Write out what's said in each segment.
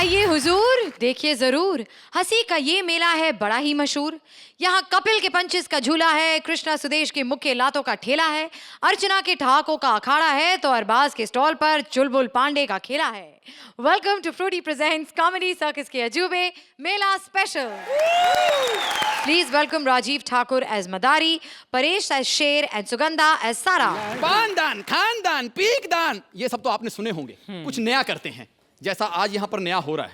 आइए हुजूर, देखिए जरूर, हंसी का ये मेला है बड़ा ही मशहूर। यहाँ कपिल के पंचेस का झूला है, कृष्णा सुदेश के मुख्य लातों का ठेला है, अर्चना के ठहाकों का अखाड़ा है, तो अरबाज के स्टॉल पर चुलबुल पांडे का खेला है। Welcome to Frooti presents comedy circus के अजूबे मेला special. Please welcome Rajiv Thakur as मदारी, परेश एज शेर एंड सुगंधा एज सारा। पानदान, खानदान, पीकदान, ये सब तो आपने सुने होंगे। कुछ नया करते हैं, जैसा आज यहाँ पर नया हो रहा है।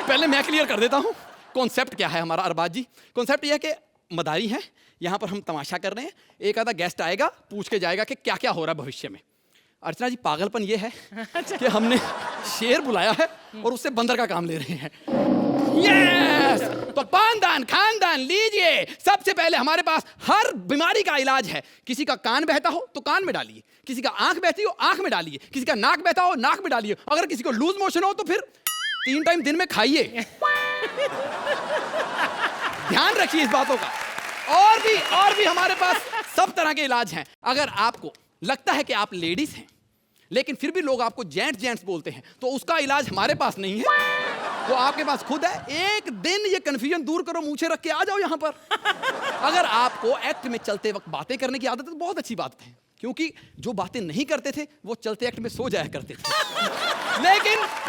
पहले मैं क्लियर कर देता हूँ कॉन्सेप्ट क्या है हमारा। अरबाज जी, कॉन्सेप्ट यह है कि मदारी है, यहाँ पर हम तमाशा कर रहे हैं, एक आधा गेस्ट आएगा, पूछ के जाएगा कि क्या क्या हो रहा है भविष्य में। अर्चना जी, पागलपन ये है कि हमने शेर बुलाया है और उससे बंदर का काम ले रहे हैं। यस! तो पानदान, खानदान लीजिए। सबसे पहले हमारे पास हर बीमारी का इलाज है। किसी का कान बहता हो तो कान में डालिए, किसी का आंख बहती हो आंख में डालिए, किसी का नाक बहता हो नाक में डालिए, अगर किसी को लूज मोशन हो तो फिर 3 टाइम दिन में खाइए। ध्यान रखिए इस बातों का। और भी हमारे पास सब तरह के इलाज हैं। अगर आपको लगता है कि आप लेडीज हैं लेकिन फिर भी लोग आपको जेंट्स बोलते हैं, तो उसका इलाज हमारे पास नहीं है, वो आपके पास खुद है। एक दिन ये कंफ्यूजन दूर करो, मूछें रख के आ जाओ यहाँ पर। अगर आपको एक्ट में चलते वक्त बातें करने की आदत है तो बहुत अच्छी बात है, क्योंकि जो बातें नहीं करते थे वो चलते एक्ट में सो जाया करते थे।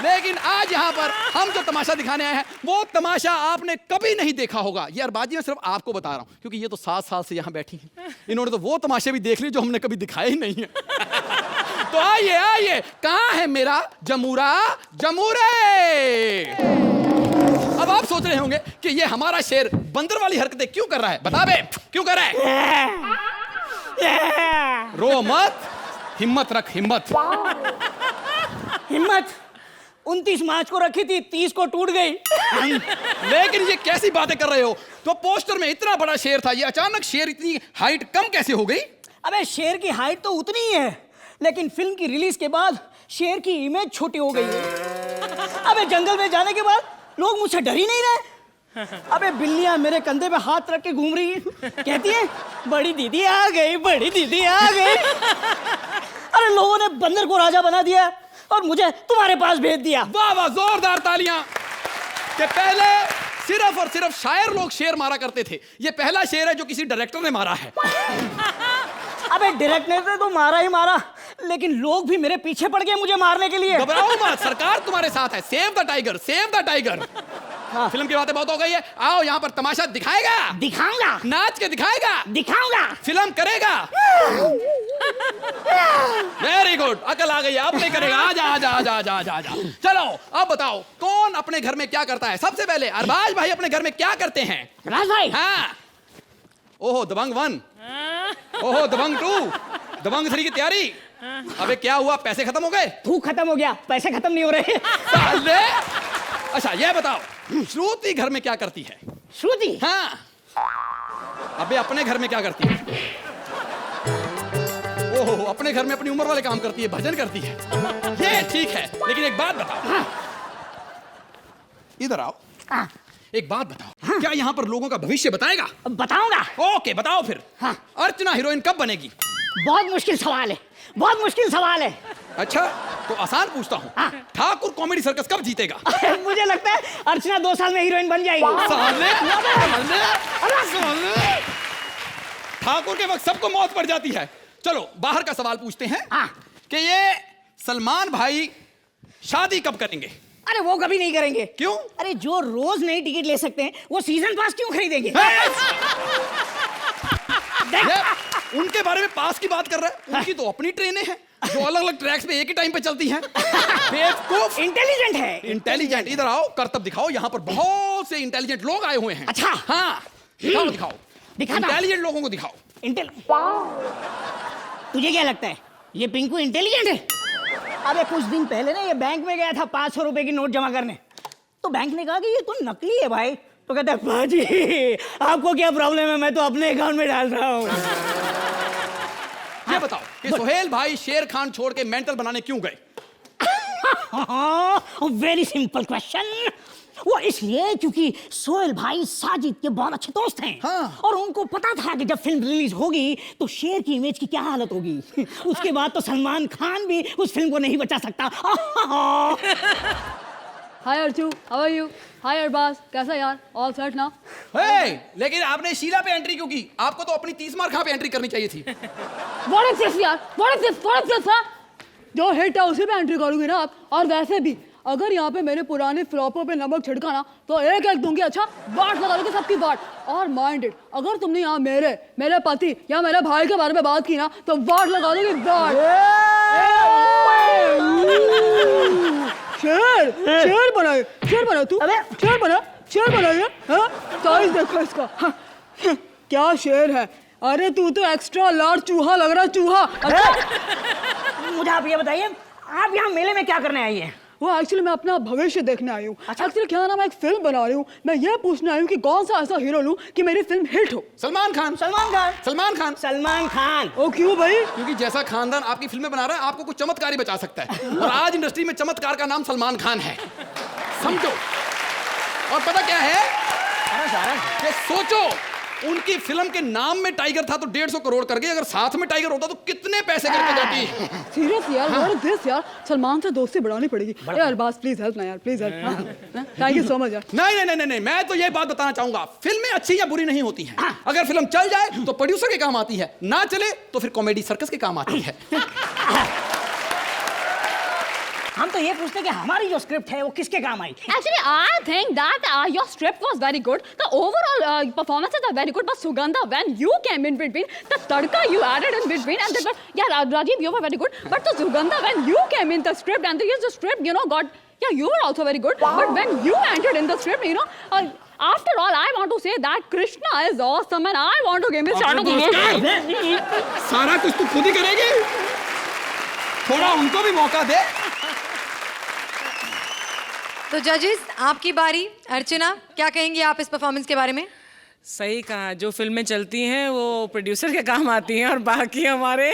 लेकिन आज यहाँ पर हम जो तमाशा दिखाने आए हैं वो तमाशा आपने कभी नहीं देखा होगा। ये अरबाजी मैं सिर्फ आपको बता रहा हूँ, क्योंकि ये तो 7 साल से यहाँ बैठी हैं, इन्होंने तो वो तमाशे भी देख लिए जो हमने कभी दिखाए ही नहीं है। तो आइए, कहाँ है मेरा जमूरा जमूरे। अब आप सोच रहे होंगे कि ये हमारा शेर बंदर वाली हरकतें क्यों कर रहा है। बता बे, क्यों कर रहा है? रो मत, हिम्मत रख, हिम्मत। 29 मार्च को रखी थी, 30 को टूट गई। लेकिन ये कैसी बातें कर रहे हो? तो पोस्टर में इतना बड़ा शेर था, ये अचानक शेर इतनी हाइट कम कैसे हो गई? अबे शेर की हाइट तो उतनी ही है, लेकिन फिल्म की रिलीज के बाद शेर की इमेज छोटी हो गई है। अबे जंगल में जाने के बाद लोग मुझसे डर ही नहीं रहे। अबे बिल्लियां मेरे कंधे पे हाथ रख के घूम रही है, कहती है बड़ी दीदी आ गई, बड़ी दीदी आ गई। अरे लोगों ने बंदर को राजा बना दिया और मुझे तुम्हारे पास भेज दिया। वाह वाह, जोरदार तालियां। कि पहले सिर्फ और सिर्फ शायर लोग शेर मारा करते थे, ये पहला शेर है जो किसी डायरेक्टर ने मारा है। अबे डायरेक्टर ने तो मारा ही मारा, लेकिन लोग भी मेरे पीछे पड़ गए मुझे मारने के लिए। घबराओ मत, सरकार तुम्हारे साथ है। Save the tiger, save the tiger. हाँ। फिल्म की बातें बहुत हो गई है, आओ यहाँ पर तमाशा दिखाएगा, दिखाऊंगा, नाच के दिखाएगा, दिखाऊंगा, फिल्म करेगा। वेरी गुड, अकल आ गई, अब नहीं करेगा। आजा। चलो अब बताओ कौन अपने घर में क्या करता है। सबसे पहले अरबाज भाई अपने घर में क्या करते हैं? राज भाई, हाँ। ओहो दबंग 1, ओहो दबंग 2, दबंग 3 की तैयारी। अबे क्या हुआ, पैसे खत्म हो गए? भूख खत्म हो गया, पैसे खत्म नहीं हो रहे। अच्छा ये बताओ, श्रुति घर में क्या करती है? श्रुति? हाँ। अबे अपने घर में क्या करती है? ओहो, अपने घर में अपनी उम्र वाले काम करती है, भजन करती है। ये ठीक है, लेकिन एक बात बताओ। हाँ। इधर आओ। हाँ। एक बात बताओ, हाँ। क्या यहाँ पर लोगों का भविष्य बताएगा? बताऊंगा। ओके बताओ फिर। हाँ। अर्चना हीरोइन कब बनेगी? बहुत मुश्किल सवाल है, बहुत मुश्किल सवाल है। अच्छा तो आसान पूछता हूँ, हाँ। ठाकुर कॉमेडी सर्कस कब जीतेगा? मुझे लगता है अर्चना 2 साल में हीरोइन बन जाएगी। ठाकुर के वक्त सबको मौत पड़ जाती है। चलो बाहर का सवाल पूछते हैं, हाँ। कि ये सलमान भाई शादी कब करेंगे? अरे वो कभी नहीं करेंगे। क्यों? अरे जो रोज नई टिकट ले सकते हैं वो सीजन पास क्यों खरीदेंगे? उनके बारे में पास की बात कर रहा है, उनकी तो अपनी ट्रेनें हैं जो अलग अलग ट्रैक्स पे एक ही टाइम पे चलती हैं। बेवकूफ। इंटेलिजेंट है, इंटेलिजेंट। इधर आओ, करतब दिखाओ, यहाँ पर बहुत से इंटेलिजेंट लोग आए हुए हैं। अच्छा हाँ, दिखाओ इंटेलिजेंट लोगों को दिखाओ। तुझे क्या लगता है ये पिंकू इंटेलिजेंट है? अबे कुछ दिन पहले ना ये बैंक में गया था 500 रुपए की नोट जमा करने, तो बैंक ने कहा कि ये तो नकली है भाई। तो कहता है बाजी आपको क्या प्रॉब्लम है, मैं तो अपने अकाउंट में डाल रहा हूँ। ये बताओ कि सोहेल भाई शेर खान छोड़ के मेंटल बनाने क्यों गए? Very simple question. वो इसलिए क्योंकि सोहेल भाई साजिद के बहुत अच्छे दोस्त हैं। हाँ। और उनको पता था कि जब फिल्म रिलीज होगी तो शेर की इमेज की क्या हालत होगी। उसके बाद तो सलमान खान भी उस फिल्म को नहीं बचा सकता। हाय अर्चू, हाउ आर यू? हाय अरबाज, कैसा यार? ऑल सेट ना? लेकिन आपने शीला पे एंट्री क्यों की? आपको तो अपनी 30 मार खां पे एंट्री करनी चाहिए थी। व्हाट इज दिस यार? What is this? जो हिट है उसी पे एंट्री करोगे ना आप। और वैसे भी अगर यहाँ पे मेरे पुराने फ्लॉपों पे नमक छिड़का ना तो एक एक दूंगी। अच्छा, बाट लगा दोगे सबकी बाट। और माइंडेड, अगर तुमने यहाँ मेरे पति या मेरे भाई के बारे में बात की ना तो बाट लगा दोगे बाट। शेर बनाए तू। अबे शेर बनाइए। हाँ, साइज देखो इसका। हाँ, क्या शेर है? अरे तू तो एक्स्ट्रा लार्ज चूहा लग रहा है, चूहा। अच्छा, मुझे आप ये बताइए, आप यहाँ मेले में क्या करने आई हैं? वो एक्चुअली मैं अपना भविष्य देखने आई हूँ। अच्छा। एक्चुअली क्या नाम, एक फिल्म बना रही हूँ। मैं ये पूछने आई हूँ कि कौन सा ऐसा हीरो लूँ कि मेरी फिल्म हिट हो। सलमान खान। सलमान खान। ओ क्यों भाई? क्योंकि जैसा खानदान आपकी फिल्में बना रहा है, आपको कुछ चमत्कार ही बचा सकता है। और आज इंडस्ट्री में चमत्कार का नाम सलमान खान है, समझो। और पता क्या है कि सोचो, उनकी फिल्म के नाम में टाइगर था तो 150 करोड़ कर गए। अगर साथ में टाइगर होता तो कितने पैसे करके जाती। सीरियस यार, व्हाट इज दिस यार? सलमान से दोस्ती बढ़ानी पड़ेगी यार। अरबाज प्लीज हेल्प ना यार, please help. Thank you so much यार। नहीं, मैं तो ये बात बताना चाहूंगा, फिल्में अच्छी या बुरी नहीं होती हैं। अगर फिल्म चल जाए तो प्रोड्यूसर के काम आती है, ना चले तो फिर कॉमेडी सर्कस के काम आती है। हम तो ये पूछते कि हमारी जो स्क्रिप्ट है वो किसके काम आई? Actually, I think that your script was very good. The overall performances are very good. But Sugandha, when you came in between, the tadka you added in between, and then Rajiv, you were very good. But the Sugandha, when you came in the script, and the script, you were also very good. Wow. But when you entered in the script, after all, I want to say that Krishna is awesome, and I want to give him a shout out. सारा कुछ तू खुद ही करेगी, थोड़ा उनको भी मौका दे। तो जजेस, आपकी बारी। अर्चना, क्या कहेंगी आप इस परफॉर्मेंस के बारे में? सही कहा, जो फिल्में चलती हैं वो प्रोड्यूसर के काम आती हैं और बाकी हमारे।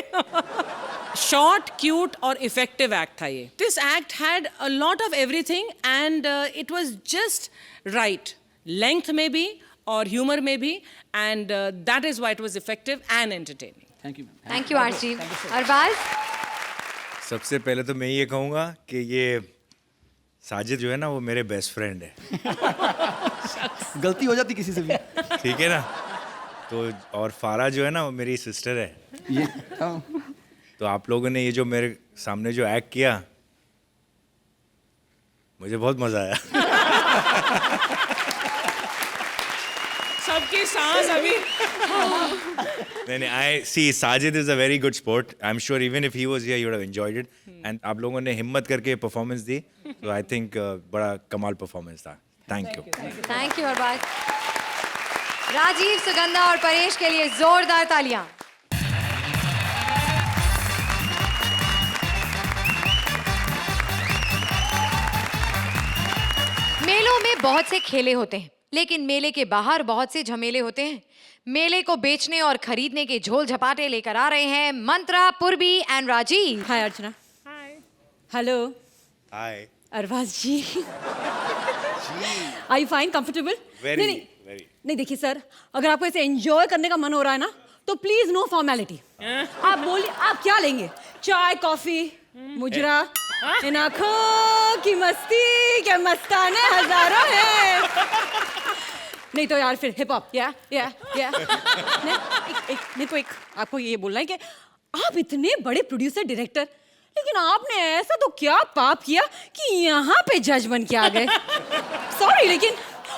शॉर्ट, क्यूट और इफेक्टिव एक्ट था ये। This act had a lot of everything and it was just right, length में भी और ह्यूमर में भी, and that is why it was effective and entertaining. Thank you RG. Arbaaz? सबसे पहले तो मैं ये कहूँगा कि ये साजिद जो है ना वो मेरे बेस्ट फ्रेंड है। गलती हो जाती किसी से भी, ठीक है ना? तो और फारा जो है ना वो मेरी सिस्टर है। ये तो आप लोगों ने ये जो मेरे सामने जो एक्ट किया, मुझे बहुत मजा आया। सबकी सांस अभी। नहीं, I see Sajid is a very good sport. I'm sure even if he was here, you would have enjoyed it. And आप लोगों ने हिम्मत करके परफॉर्मेंस दी, तो I think बड़ा कमाल परफॉर्मेंस था। Thank you. Thank you Arbaaz. Rajeev, Sugandha और परेश के लिए जोरदार तालियां। मेलों में बहुत से खेले होते हैं, लेकिन मेले के बाहर बहुत से झमेले होते हैं। मेले को बेचने और खरीदने के झोल झपाटे लेकर आ रहे हैं Mantra, Purvi and Rajeev. Hi Archana. Hi. Hello. Hi. Arbaaz ji. Are you fine, comfortable? Very, नहीं, नहीं देखिए सर, अगर आपको ऐसे एंजॉय करने का मन हो रहा है ना तो प्लीज नो फॉर्मेलिटी। आप बोलिए, आप क्या लेंगे? चाय, कॉफी, मुजरा, इन आंखों की मस्ती के मस्ताने हजारों हैं। नहीं तो यार फिर हिप हॉप। या नहीं तो एक आपको ये बोलना है कि आप इतने बड़े प्रोड्यूसर डायरेक्टर, लेकिन आपने ऐसा तो क्या पाप किया कि यहाँ पे जज बन के आ गए। सॉरी, लेकिन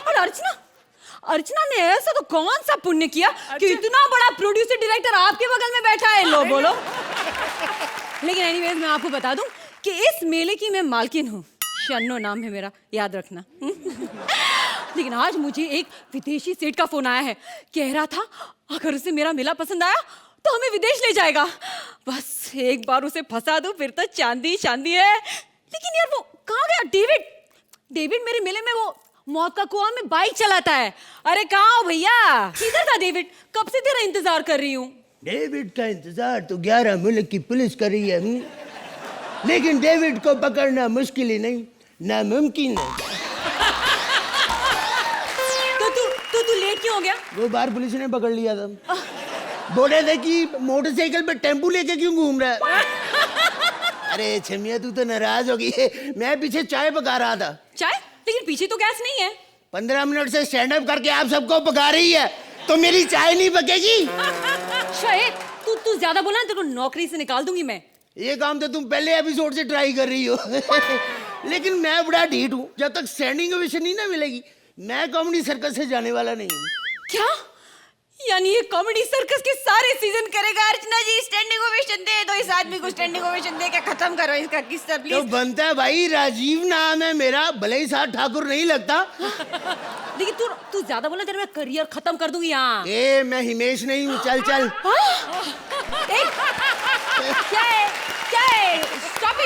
और अर्चना ने ऐसा तो कौन सा पुण्य किया कि इतना बड़ा प्रोड्यूसर डायरेक्टर आपके बगल में बैठा है। लो बोलो। लेकिन एनीवेज मैं आपको बता दूं कि इस मेले की मैं मालकिन हूँ। शन्नो नाम है मेरा, याद रखना। लेकिन आज मुझे एक विदेशी सेठ का फोन आया है, कह रहा था अगर उसे मेरा मेला पसंद आया तो हमें विदेश ले जाएगा। बस एक बार उसे फंसा दूं फिर तो चांदी चांदी है। लेकिन यार वो कहाँ गया डेविड मेरे मेले में वो मौत का कुआं में बाइक चलाता है। अरे कहाँ हो भैया? किधर था डेविड? कब से तेरा इंतजार कर रही हूँ। डेविड का इंतजार तो 11 मुल्क की पुलिस कर रही है, लेकिन डेविड को पकड़ना मुश्किल ही नहीं, नामुमकिन है। तो तू लेट क्यों हो गया? वो बार पुलिस ने पकड़ लिया था, बोले थे कि मोटरसाइकिल पे टेम्पू लेके क्यों घूम रहा है। अरे छमिया तू तो नाराज हो गई है, मैं पीछे चाय पका रहा था। चाय? लेकिन पीछे तो गैस नहीं है। 15 मिनट से स्टैंड अप करके आप सबको पका रही है, तो मेरी चाय नहीं पकेगी? शायद तू ज्यादा बोला ना, तेरे को नौकरी से निकाल दूंगी मैं। ये काम तो तुम पहले एपिसोड से ट्राई कर रही हो। लेकिन मैं बड़ा ढीठ हूँ, जब तक स्टैंडिंग ओवेशन नहीं ना मिलेगी मैं कॉमेडी सर्कस से जाने वाला नहीं हूँ। क्या? यानी ये कॉमेडी सर्कस के सारे सीजन करेगा? अर्चना जी स्टैंडिंग ओवेशन दे दो, इस आदमी को स्टैंडिंग ओवेशन दे के खत्म करो इसका किस्सा तो प्लीज। बनता है भाई, राजीव नाम है मेरा, भले ही साथ ठाकुर नहीं लगता। लेकिन तू ज्यादा बोला, तेरा मैं करियर खत्म कर दूंगी यहाँ। ए मैं हिमेश नहीं हूँ, चल चल। क्या है? Stop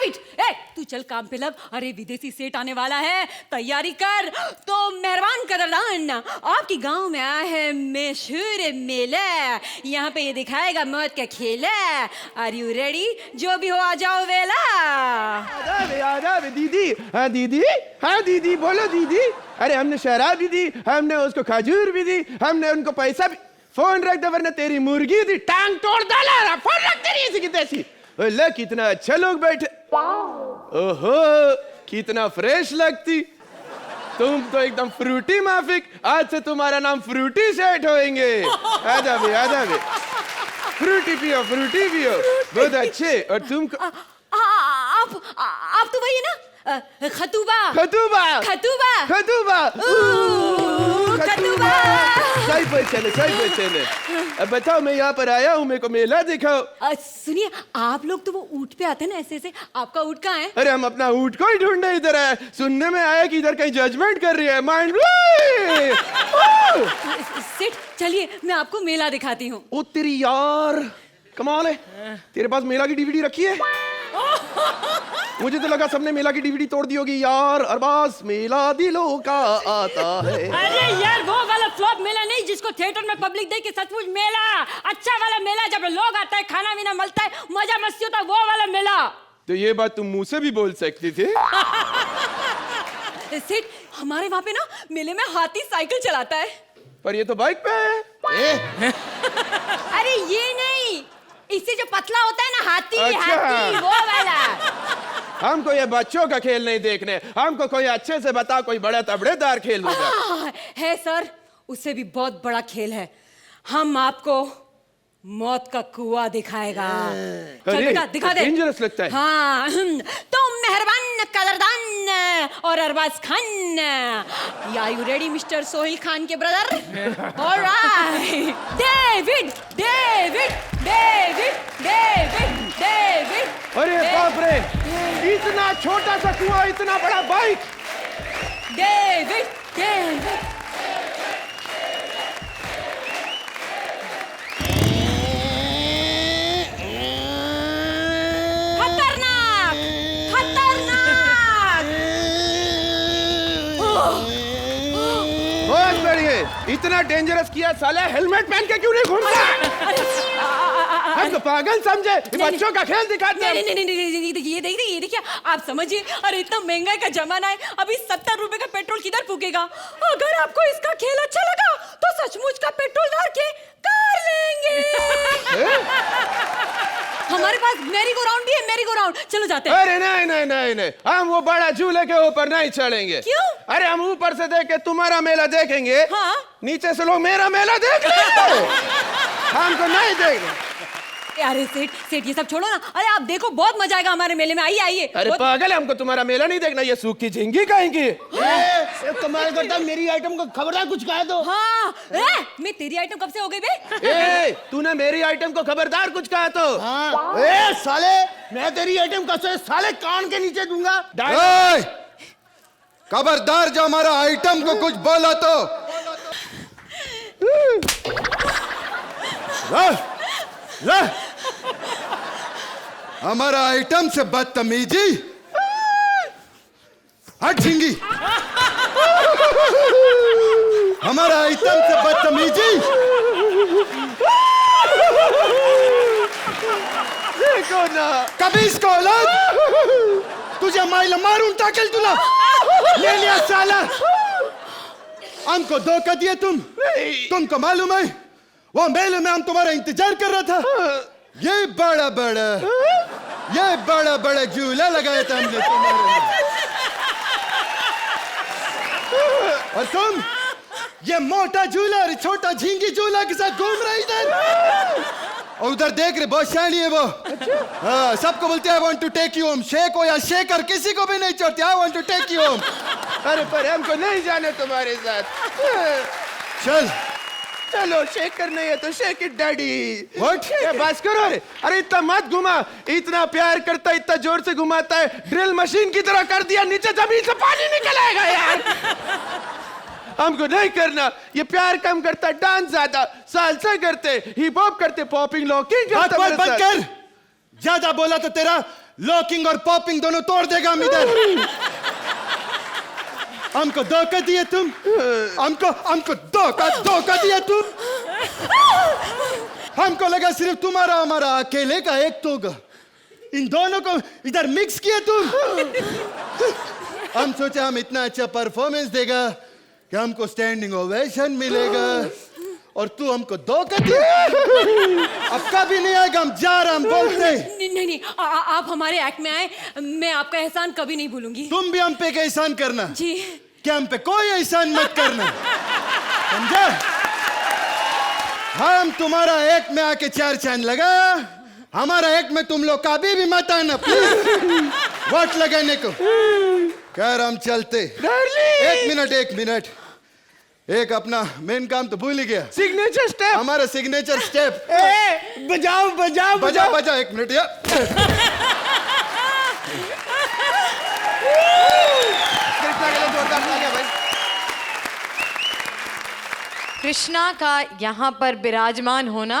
it. ए तू चल काम पे लग। अरे विदेशी सेठ आने वाला है, तैयारी कर। तो मेहरबान कदरदान, आपके गांव में आया है मशहूर मेला, यहाँ पे ये दिखाएगा मौत का खेला। Are you ready? जो भी हो आ जाओ वेला। आदाब दीदी। हाँ दीदी, हाँ दीदी, बोलो दीदी। अरे हमने शराब भी दी, हमने उसको खजूर भी दी, हमने उनको पैसा भी। फोन रख दे वरना तेरी मुर्गी थी टांग तोड़ डाला। फोन रख तेरी ऐसी की तैसी। ओले कितना अच्छा लोग बैठे। ओहो कितना फ्रेश लगती। तुम तो एकदम फ्रूटी माफिक। आज से तुम्हारा नाम फ्रूटी सेठ होएंगे। आजा भी फ्रूटी पियो बहुत अच्छे। और तुमको आप तो वही है ना, खतूबा। सही पहचाने। अब बताओ, मैं यहाँ पर आया हूँ, मेरे को मेला दिखाओ। सुनिए, आप लोग तो वो ऊँट पे आते हैं ना ऐसे, आपका ऊँट कहाँ है? अरे हम अपना ऊँट को ही ढूंढने इधर आए। सुनने में आया कि इधर कहीं जजमेंट कर रही है। माइंड सेठ चलिए मैं आपको मेला दिखाती हूँ। ओ तेरी यार कमाल है, तेरे पास मेला की डीवीडी रखी है? मुझे तो लगा सबने मेला की डीवीडी तोड़ दी होगी यार। अरबाज मेला दिलों का आता है। अरे यार वो वाला फ्लॉप मेला नहीं जिसको थिएटर में पब्लिक देख के सचमुच मेला, अच्छा वाला मेला जब लोग आते हैं, खाना वीना मिलता है, मजा मस्ती होता है, वो वाला मेला। तो ये बात तुम मुंह से भी बोल सकती थी। सेठ हमारे वहाँ पे ना मेले में हाथी साइकिल चलाता है। पर ये तो बाइक पे है। अरे ये नहीं, इससे जो पतला होता है ना हाथी। अच्छा। हाथी वो वाला। हमको ये बच्चों का खेल नहीं देखने, हमको कोई अच्छे से बता, कोई बड़ा तबड़ेदार खेल होगा। है सर, उससे भी बहुत बड़ा खेल है। हम आपको मौत का कुआं दिखाएगा। चल बेटा दिखा दे। डेंजरस लगता है। हाँ तो मेहरबान कदरदान और Arbaaz Khan, are you ready mister Sohail Khan के ब्रदर? ऑलराइट। डेविड। अरे बाप रे, इतना छोटा सा कुआं, इतना बड़ा बाइक। डेविड। बहुत बढ़िया। इतना डेंजरस किया, साला हेलमेट पहन के क्यों नहीं घूमता? हम तो पागल समझे, बच्चों का खेल दिखाते हैं। नहीं, ये देखिए आप समझिए। अरे इतना महंगाई का जमाना है, अभी 70 रुपए का पेट्रोल किधर फूकेगा? अगर आपको इसका खेल अच्छा लगा तो सचमुच का पेट्रोल भर के कार लेंगे। हमारे पास मेरी गो राउंड भी है, मेरी गो राउंड। चलो जाते हैं। अरे नहीं, हम वो बड़ा झूले के ऊपर नहीं चढ़ेंगे। क्यों? अरे हम ऊपर से देख के तुम्हारा मेला देखेंगे। हाँ? नीचे से लोग मेरा मेला देख लेंगे। हमको नहीं देखेंगे। अरे सेठ ये सब छोड़ो ना। अरे आप देखो, बहुत मजा आएगा हमारे मेले में। आइए। अरे पागल है, हमको तुम्हारा मेला नहीं देखना, ये सूखी झिंगी कहेंगी। कमाल करता, मेरी आइटम को खबरदार कुछ कहा तो। हाँ मैं तेरी आइटम कब से हो गई बे? तूने मेरी आइटम को खबरदार कुछ कहा तो। हाँ। साले मैं तेरी आइटम का साले कान के नीचे दूंगा। खबरदार जो हमारा आइटम को कुछ बोला तो। हमारा आइटम से बदतमीजी। हट झिंगी। हमारा आइटम से बदतमीजी। देखो ना, कभी इसको औलाद तुझे माइल मारूं ताकल तुला। ले लिया साला। हमको धोखा दिया तुम। तुमको मालूम है वो मेले में हम तुम्हारा इंतजार कर रहा था। ये बड़ा बड़ा झूला लगाया था हमने तुम्हारे। और तुम ये मोटा झूला और छोटा झींगी झूला के साथ घूम रहे इधर। और उधर देख रहे, बहुत शानी है वो। हाँ, सबको बोलते हैं I want to take you home. Shake हो या शेकर किसी को भी नहीं छोड़ते। I want to take you home. अरे पर हमको नहीं जाने तुम्हारे साथ। चल चलो शेक करना है तो शेक इट डैडी। What? बस करो रे। अरे इतना मत घुमा, इतना प्यार करता है, इतना जोर से घुमाता है, ड्रिल मशीन की तरह कर दिया, नीचे जमीन से पानी निकल आएगा यार। हमको नहीं करना, ये प्यार कम करता, डांस ज्यादा, सालसा करते, हिप हॉप करते, पॉपिंग लॉकिंग करता। बंद कर। ज्यादा बोला तो तेरा लॉकिंग और पॉपिंग दोनों तोड़ देगा हम इधर। हमको धोखा दिए तुम। हमको धोखा दिया तुम। हमको लगा सिर्फ तुम्हारा हमारा अकेले का एक तो होगा, इन दोनों को इधर मिक्स किया तुम। हम सोचे हम इतना अच्छा परफॉर्मेंस देगा कि हमको स्टैंडिंग ओवेशन मिलेगा, और तू हमको धोखा दिया। अब कभी नहीं आएगा, हम जा रहे, हम बोलते। नहीं, आप हमारे एक्ट में आए, मैं आपका एहसान कभी नहीं भूलूंगी। तुम भी हम पे का एहसान करना जी। कि हम पे कोई एहसान मत करना, समझा? हम तुम्हारा एक में आके 4 चांद लगा, हमारा एक में तुम लोग कभी भी मत आना प्लीज। वोट लगाने को खैर हम चलते। एक मिनट, एक अपना मेन काम तो भूल ही गया। सिग्नेचर स्टेप, हमारा सिग्नेचर स्टेप। बजाओ। एक मिनट यार। कृष्णा के लिए जोरदार तालियां भाई। कृष्णा का यहाँ पर विराजमान होना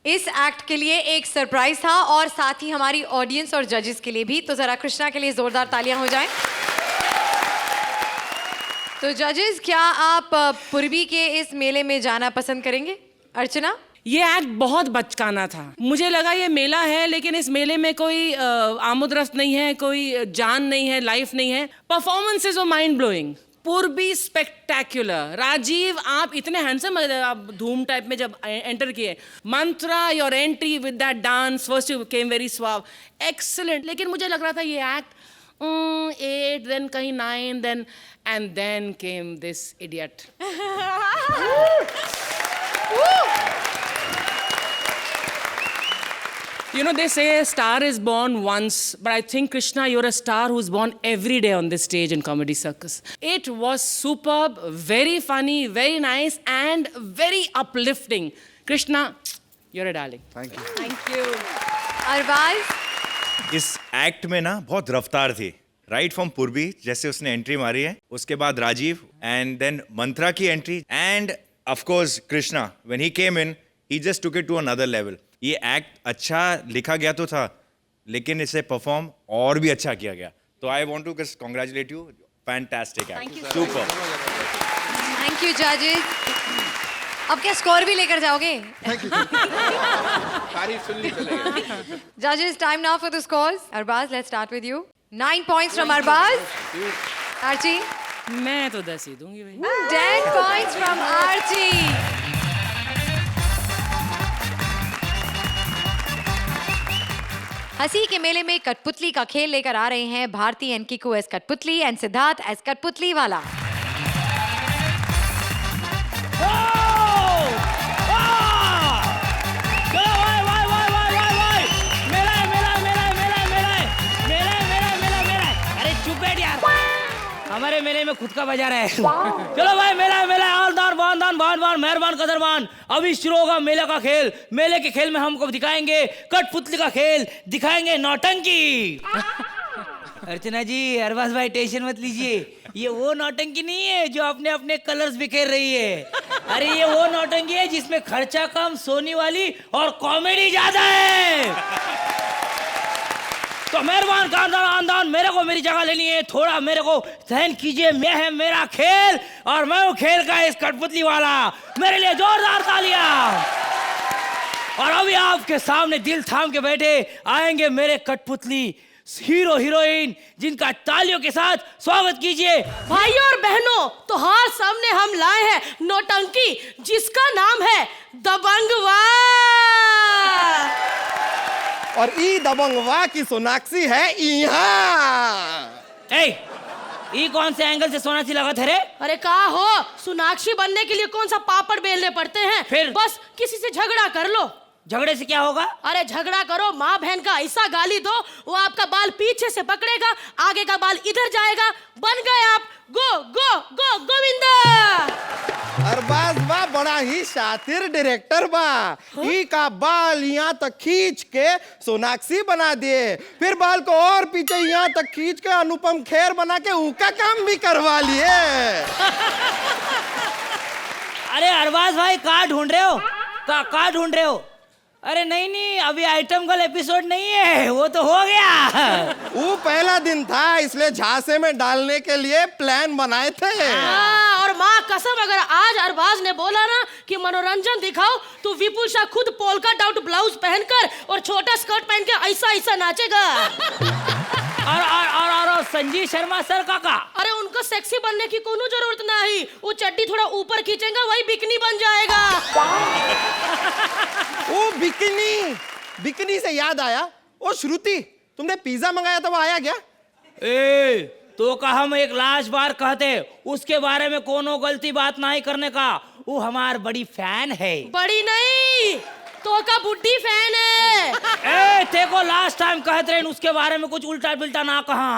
इस एक्ट के लिए एक सरप्राइज था, और साथ ही हमारी ऑडियंस और जजेस के लिए भी। तो जरा कृष्णा के लिए जोरदार तालियां हो जाएं। तो जजेस, क्या आप पूर्वी के इस मेले में जाना पसंद करेंगे? अर्चना? ये एक्ट बहुत बचकाना था। मुझे लगा ये मेला है, लेकिन इस मेले में कोई आमुदरफ्त नहीं है, कोई जान नहीं है, लाइफ नहीं है। परफॉर्मेंसेज वर माइंड ब्लोइंग। पूर्वी स्पेक्टेक्युलर। राजीव, आप इतने हैंडसम, आप धूम टाइप में जब एंटर किए। Mantra, your entry with that dance, first you came very suave, excellent. लेकिन मुझे लग रहा था ये एक्ट 8, then कहीं 9, then and then came this idiot. You know, they say a star is born once, but I think, Krishna, you're a star who's born every day on this stage in Comedy Circus. It was superb, very funny, very nice, and very uplifting. Krishna, you're a darling. Thank you. Thank you. Arbaaz? इस act में ना बहुत रफ्तार थी। Right from पूर्वी, जैसे उसने entry मारी है, उसके बाद राजीव, एंड देन मंत्रा की entry, and of course Krishna, when he came in, he just took it to another level. ये एक्ट अच्छा लिखा गया तो था, लेकिन इसे परफॉर्म और भी अच्छा किया गया। तो I want to congratulate you, fantastic act, super. Thank you जजेस। अब क्या स्कोर भी लेकर जाओगे? तारीफ सुननी चलेगी। Judges, time now for the scores. Arbaz, let's start with you. 9 points from Arbaz. Archie? मैं तो 10 ही दूंगी भाई। 10 points from Archie. हंसी के मेले में कठपुतली का खेल लेकर आ रहे हैं भारती एंड किकू एस कठपुतली एंड सिद्धार्थ एस कठपुतली वाला। हमारे मेले में खुद का बाजार है। चलो भाई, मेला आलदार बानदान बान मेहरबान कदरबान। अभी शुरू होगा मेले का खेल। मेले के खेल में हमको दिखाएंगे कठपुतली का खेल, दिखाएंगे नौटंकी। अर्चना जी, अरबाज भाई टेंशन मत लीजिए, ये वो नौटंकी नहीं है जो अपने अपने कलर्स बिखेर रही है। अरे ये वो नौटंकी है जिसमें खर्चा कम, सोने वाली और कॉमेडी ज्यादा है। तो मेहरबान खानदान, मेरे को मेरी जगह लेनी है, थोड़ा मेरे को सहन कीजिए। मैं है मेरा खेल और मैं हूँ खेल का इस कठपुतली वाला। मेरे लिए जोरदार तालियां। और अभी आपके सामने दिल थाम के बैठे आएंगे मेरे कठपुतली हीरो हीरोइन, जिनका तालियों के साथ स्वागत कीजिए। भाइयों और बहनों, तो हाँ, सामने हम लाए हैं नौटंकी, जिसका नाम है दबंगवा। और ई दबंगवा की सोनाक्षी है यहाँ। ये कौन से एंगल से सोनाक्षी लगा थे रे? अरे कहा हो, सोनाक्षी बनने के लिए कौन सा पापड़ बेलने पड़ते हैं? फिर? बस किसी से झगड़ा कर लो। झगड़े से क्या होगा? अरे झगड़ा करो, माँ बहन का ऐसा गाली दो, वो आपका बाल पीछे से पकड़ेगा, आगे का बाल इधर जाएगा, बन गए आप गो गो गो गोविंदा। अरबाज बा बड़ा ही शातिर डायरेक्टर बा। ई का बाल यहाँ तक खींच के सोनाक्षी बना दिए, फिर बाल को और पीछे यहाँ तक खींच के अनुपम खेर बना के उसका काम भी करवा लिए। अरे अरबाज भाई कहाँ ढूंढ रहे हो? कहाँ ढूंढ रहे हो? अरे नहीं, अभी आइटम गर्ल एपिसोड नहीं है, वो तो हो गया। वो पहला दिन था, इसलिए झांसे में डालने के लिए प्लान बनाए थे। और माँ कसम, अगर आज अरबाज ने बोला ना कि मनोरंजन दिखाओ, तो विपुल शाह खुद पोलका डॉट ब्लाउज पहनकर और छोटा स्कर्ट पहन के ऐसा नाचेगा। और संजीव शर्मा सर काका? अरे उनको सेक्सी बनने की कोनो जरूरत नहीं, वो चड्डी थोड़ा ऊपर खींचेगा, वही बिकनी बन जाएगा। वो बिकनी से याद आया, ओ श्रुति, तुमने पिज्जा मंगाया था, वो आया क्या? तो का हम एक लास्ट बार कहते, उसके बारे में कोनो गलती बात नहीं करने का, वो हमार बड़ी फैन है। बड़ी नहीं, तो का बुड्ढी फैन है। देखो लास्ट टाइम कहते रहे उसके बारे में कुछ उल्टा बिल्टा ना कहा।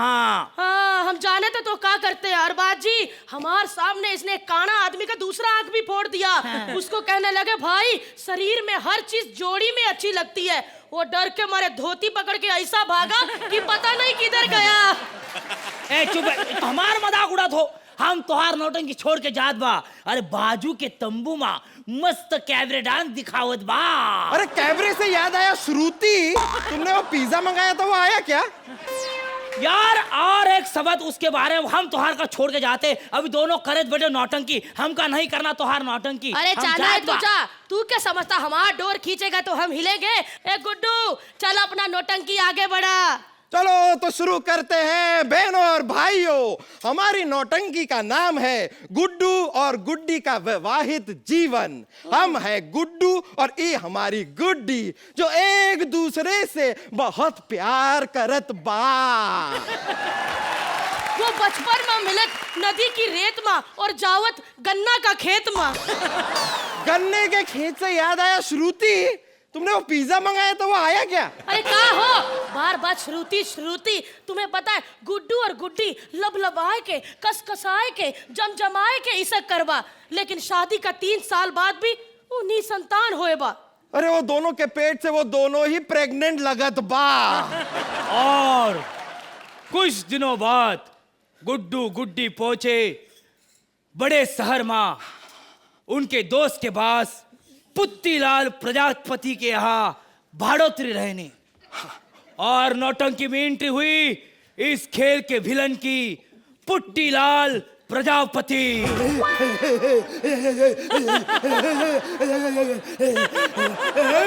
हाँ हम जाने तो क्या करते हैं अरबाज जी, हमारे सामने इसने काना आदमी का दूसरा आंख भी फोड़ दिया। उसको कहने लगे भाई शरीर में हर चीज जोड़ी में अच्छी लगती है। वो डर के मारे धोती पकड़ के ऐसा भागा कि पता नहीं किधर गया। चुप, हमार मजाक उड़ा दो, हम तोहार नौटंकी छोड़ के जात बा। अरे बाजू के तंबू मा मस्त कैबरे डांस दिखावत बा। अरे कैबरे से याद आया श्रुति, तुमने वो पिज्जा मंगाया था, वो आया क्या? यार और एक शब्द उसके बारे में हम तोहार का छोड़ के जाते, अभी दोनों करत बैठे नौटंकी, हमका नहीं करना तोहार नौटंकी। अरे जाना है तुझा, तू क्या समझता हमारा डोर खींचेगा तो हम हिलेंगे? ए गुड्डू चल अपना नौटंकी आगे बढ़ा। चलो तो शुरू करते हैं बहनों और भाइयों। हमारी नौटंकी का नाम है गुड्डू और गुड्डी का वैवाहिक जीवन। हम है गुड्डू और ये हमारी गुड्डी, जो एक दूसरे से बहुत प्यार करत बा। वो बचपन में मिलत नदी की रेत में और जावत गन्ना का खेत में। गन्ने के खेत से याद आया श्रुति, तुमने वो पिज्जा मंगाया तो वो आया क्या? अरे कहा हो, बार बार श्रुति, तुम्हें पता है गुड्डू और गुड्डी लबलबाए के, कसकसाए के, जमजमाए के इसे करवा, लेकिन शादी का 3 साल बाद भी उन्हीं संतान होए बा। अरे वो दोनों के पेट से वो दोनों ही प्रेग्नेंट लगत बा। और कुछ दिनों बाद गुड्डू गुड्डी पहुंचे बड़े शहर में उनके दोस्त के पास पुत्तीलाल प्रजापति के यहाँ भाड़ोत्री रहने, और नौटंकी में एंट्री हुई इस खेल के विलन की पुट्टीलाल प्रजापति।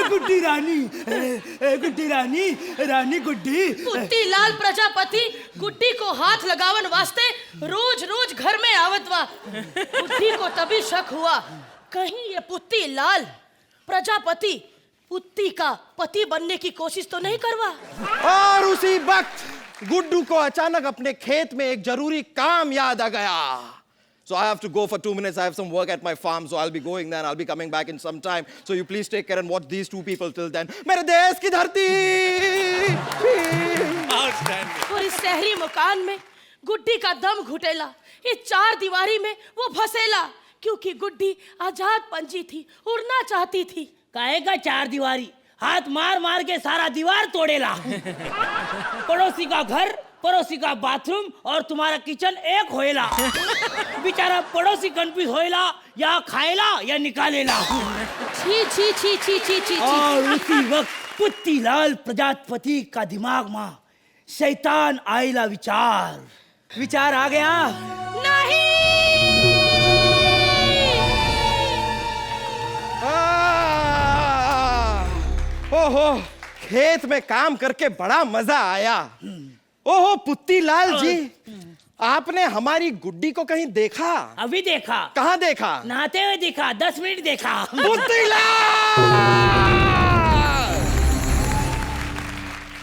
गुड्डी रानी रानी गुड्डी। पुत्तीलाल प्रजापति गुड्डी को हाथ लगावन वास्ते रोज रोज घर में आवत बा। गुड्डी को तभी शक हुआ कहीं ये पुत्तीलाल प्रजापति पुत्ती का पति बनने की कोशिश तो नहीं करवा। और उसी वक्त गुड्डू को अचानक अपने खेत में एक जरूरी काम याद आ गया। So I have to go for 2 minutes. I have some work at my farm, so I'll be going then. I'll be coming back in some time. So you please take care and watch these 2 people till then. मेरे देश की धरती। और इस शहरी मकान में गुड्डी का दम घुटेला, इस 4 दीवारी में वो फसेला, क्योंकि गुड्डी आजाद पंछी थी, उड़ना चाहती थी। काहेगा 4 दीवारी, हाथ मार मार के सारा दीवार तोड़ेला। पड़ोसी का घर, पड़ोसी का बाथरूम और तुम्हारा किचन एक होएला। बेचारा पड़ोसी कंफ्यूज होएला, या खाएला या निकालेला। छी छी छी छी छी छी। और उसी वक्त पुत्तीलाल प्रजापति का दिमाग में शैतान आइला विचार आ गया। नहीं। ओहो, खेत में काम करके बड़ा मजा आया। ओहो पुत्तीलाल जी, आपने हमारी गुड्डी को कहीं देखा? अभी देखा। कहाँ देखा? नहाते हुए देखा, 10 मिनट देखा। पुत्तीलाल!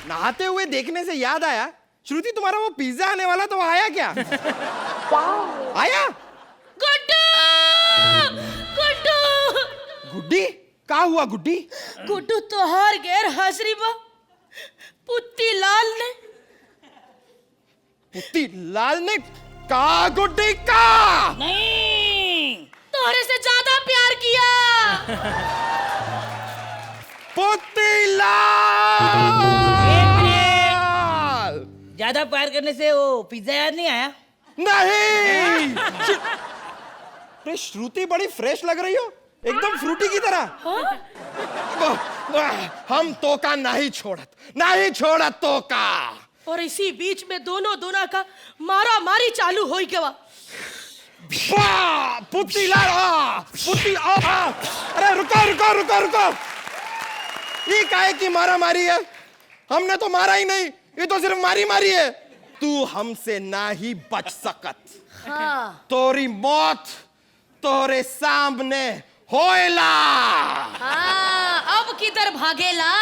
नहाते हुए देखने से याद आया, श्रुति तुम्हारा वो पिज्जा आने वाला तो वो आया क्या? आया? गुड्डू गुड्डू गुड्डी का हुआ गुड्डी? गुड्डू तोहार गैर हाजिरी बा पुत्ती लाल ने पुत्ती लाल ने का गुड्डी का नहीं तोहरे से ज्यादा प्यार किया। पुत्ती लाल। ज्यादा प्यार करने से वो पिज्जा याद नहीं आया? नहीं। अरे श्रुति बड़ी फ्रेश लग रही हो, एकदम फ्रूटी की तरह। हम तो का नहीं छोड़त तो का। और इसी बीच में दोनों का मारा मारी चालू हो गया। पुत्ती लाल पुत्ती अरे रुको ये काहे की मारा मारी है? हमने तो मारा ही नहीं, ये तो सिर्फ मारी है। तू हमसे ना ही बच सकत। हाँ। तोरी मौत तोरे सामने होएला। हाँ, अब किधर भागेला?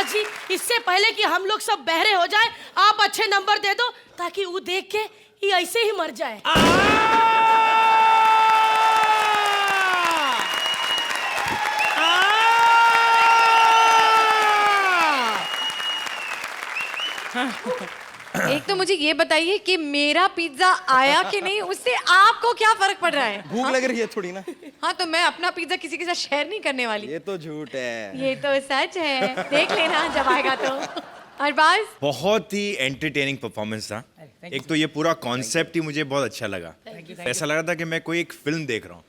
जी इससे पहले कि हम लोग सब बहरे हो जाए, आप अच्छे नंबर दे दो ताकि वो देख के ये ऐसे ही मर जाए। एक तो मुझे ये बताइए कि मेरा पिज्जा आया कि नहीं, उससे आपको क्या फर्क पड़ रहा है? भूख लग रही है थोड़ी ना। हाँ, तो मैं अपना पिज्जा किसी के साथ शेयर नहीं करने वाली। ये तो झूठ है। ये तो सच है, देख लेना जब आएगा तो। अरबाज, बहुत ही एंटरटेनिंग परफॉर्मेंस था। एक तो ये पूरा कॉन्सेप्ट ही मुझे बहुत अच्छा लगा। ऐसा लग रहा था कि मैं कोई एक फिल्म देख रहा हूँ।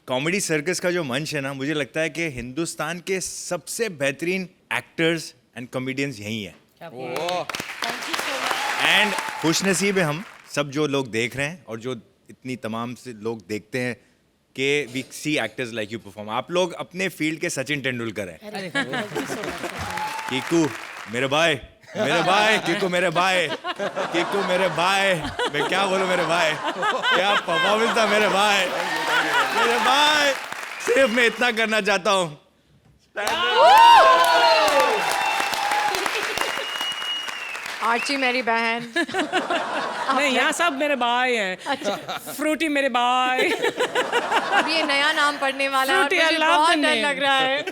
कॉमेडी सर्कस का जो मंच है ना, मुझे लगता है कि हिंदुस्तान के सबसे बेहतरीन एक्टर्स एंड कॉमेडियंस यही है। एंड खुशनसीब है हम सब जो लोग देख रहे हैं और जो इतनी तमाम से लोग देखते हैं कि we see actors like you perform. आप लोग अपने फील्ड के सचिन तेंदुलकर हैं। कीकू मेरे भाई कीकू मेरे भाई मैं क्या बोलूं मेरे भाई, क्या परफॉर्मेंस था मेरे भाई। सिर्फ मैं इतना करना चाहता हूँ। आर्ची मेरी बहन। नहीं, यहाँ सब मेरे भाई हैं। अच्छा। फ्रूटी मेरे भाई। अब ये नया नाम पढ़ने वाला है और Fruity, I मुझे love बहुत the डर name. लग रहा है।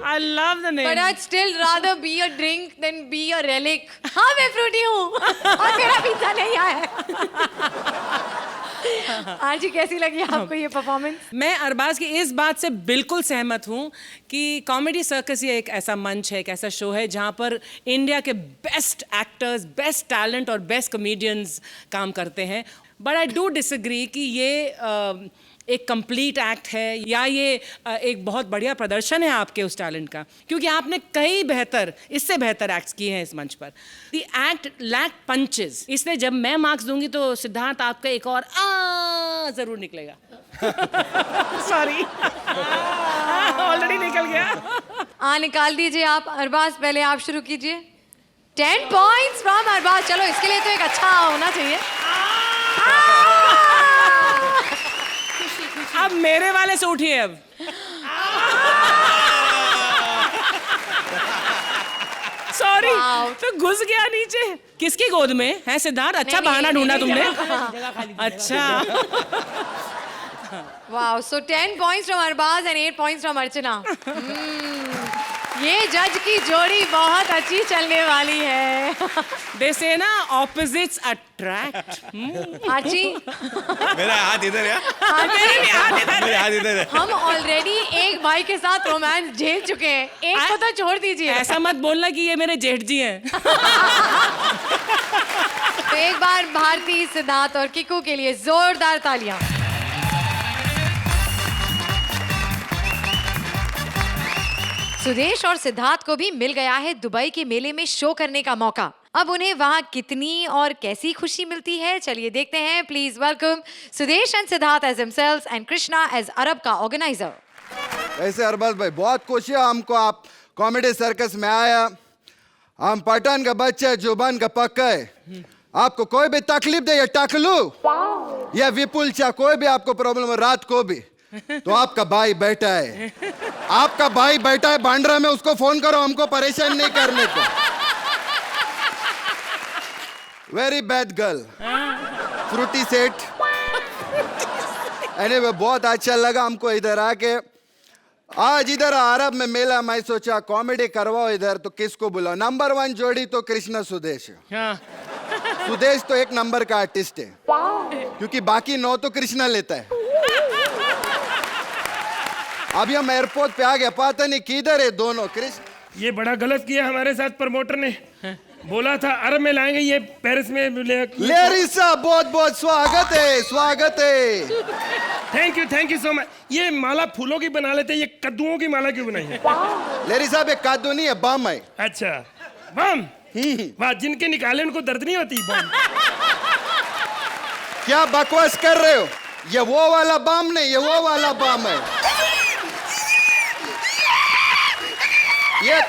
I love the name. But I'd still rather be a drink than be a relic. हाँ, मैं फ्रूटी हूँ और मेरा पिज्जा नहीं आया है। आर्ची, कैसी लगी आपको ये परफॉर्मेंस? मैं अरबाज की इस बात से बिल्कुल सहमत हूँ कि कॉमेडी सर्कस ये एक ऐसा मंच है, एक ऐसा शो है जहाँ पर इंडिया के बेस्ट एक्टर्स, बेस्ट टैलेंट और बेस्ट कॉमेडियंस काम करते हैं। बट आई डू डिसएग्री कि ये एक कंप्लीट एक्ट है या ये एक बहुत बढ़िया प्रदर्शन है आपके उस टैलेंट का, क्योंकि आपने कई इससे बेहतर एक्ट्स किए हैं इस मंच पर। द एक्ट लैक पंचेस, इसलिए जब मैं मार्क्स दूंगी तो सिद्धार्थ आपका एक और जरूर निकलेगा। सॉरी, ऑलरेडी निकल गया। निकाल दीजिए आप। अरबाज, पहले आप शुरू कीजिए। 10 पॉइंट्स फ्रॉम अरबाज। चलो, इसके लिए तो एक अच्छा होना चाहिए। अब मेरे वाले से उठिए। अब सॉरी, तो घुस गया नीचे। किसकी गोद में है सिद्धार्थ? अच्छा बहाना ढूंढा तुमने। अच्छा, wow, so 10 points from Arbaaz and 8 points from Archana. ये जज की जोड़ी बहुत अच्छी चलने वाली है। दे से ना ऑपोजिट्स अट्रैक्ट। आर्ची, मेरा हाथ इधर है। मेरे हाथ इधर है। हम ऑलरेडी एक भाई के साथ रोमांस झेल चुके हैं, एक को तो छोड़ दीजिए। ऐसा मत बोलना कि ये मेरे जेठ जी हैं। तो एक बार भारती, सिद्धार्थ और किकू के लिए जोरदार तालियां। सुदेश और सिद्धार्थ को भी मिल गया है दुबई के मेले में शो करने का मौका। अब उन्हें वहां कितनी और कैसी खुशी मिलती है, चलिए देखते हैं। Please welcome Sudesh and Siddharth as himselves and Krishna as अरब का ऑर्गेनाइजर। वैसे अरबाज भाई बहुत खुशी है हमको आप कॉमेडी सर्कस में आया। हम पठान का बच्चा है, जुबान का पक्का है। आपको कोई भी तकलीफ दे या टकलू या विपुल चाह कोई भी आपको प्रॉब्लम हो रात को भी, तो आपका भाई बैठा है, आपका भाई बैठा है बांद्रा में, उसको फोन करो, हमको परेशान नहीं करने को। Very bad girl, fruity set. Anyway बहुत अच्छा लगा हमको इधर आके। आज इधर अरब में मेला, मैं सोचा कॉमेडी करवाओ इधर, तो किसको बुलाओ? नंबर 1 जोड़ी तो कृष्णा सुदेश है। सुदेश तो एक नंबर का आर्टिस्ट है, क्योंकि बाकी 9 तो कृष्णा लेता है। अभी हम एयरपोर्ट पे आ गए, पता नहीं किधर है दोनों कृष्ण। ये बड़ा गलत किया हमारे साथ प्रमोटर ने, बोला था अरब में लाएंगे, ये पेरिस में लेरी साहब बहुत बहुत स्वागत है, स्वागत है। Thank you so much. ये माला फूलों की बना लेते, ये कद्दुओं की माला क्यों बनाई है? लेरी साहब एक कद्दू नहीं है, बम है। अच्छा बम, वाह, जिनके निकाले उनको दर्द नहीं होती। बम क्या बकवास कर रहे हो? ये वो वाला बम नहीं, ये वो वाला बम है। ये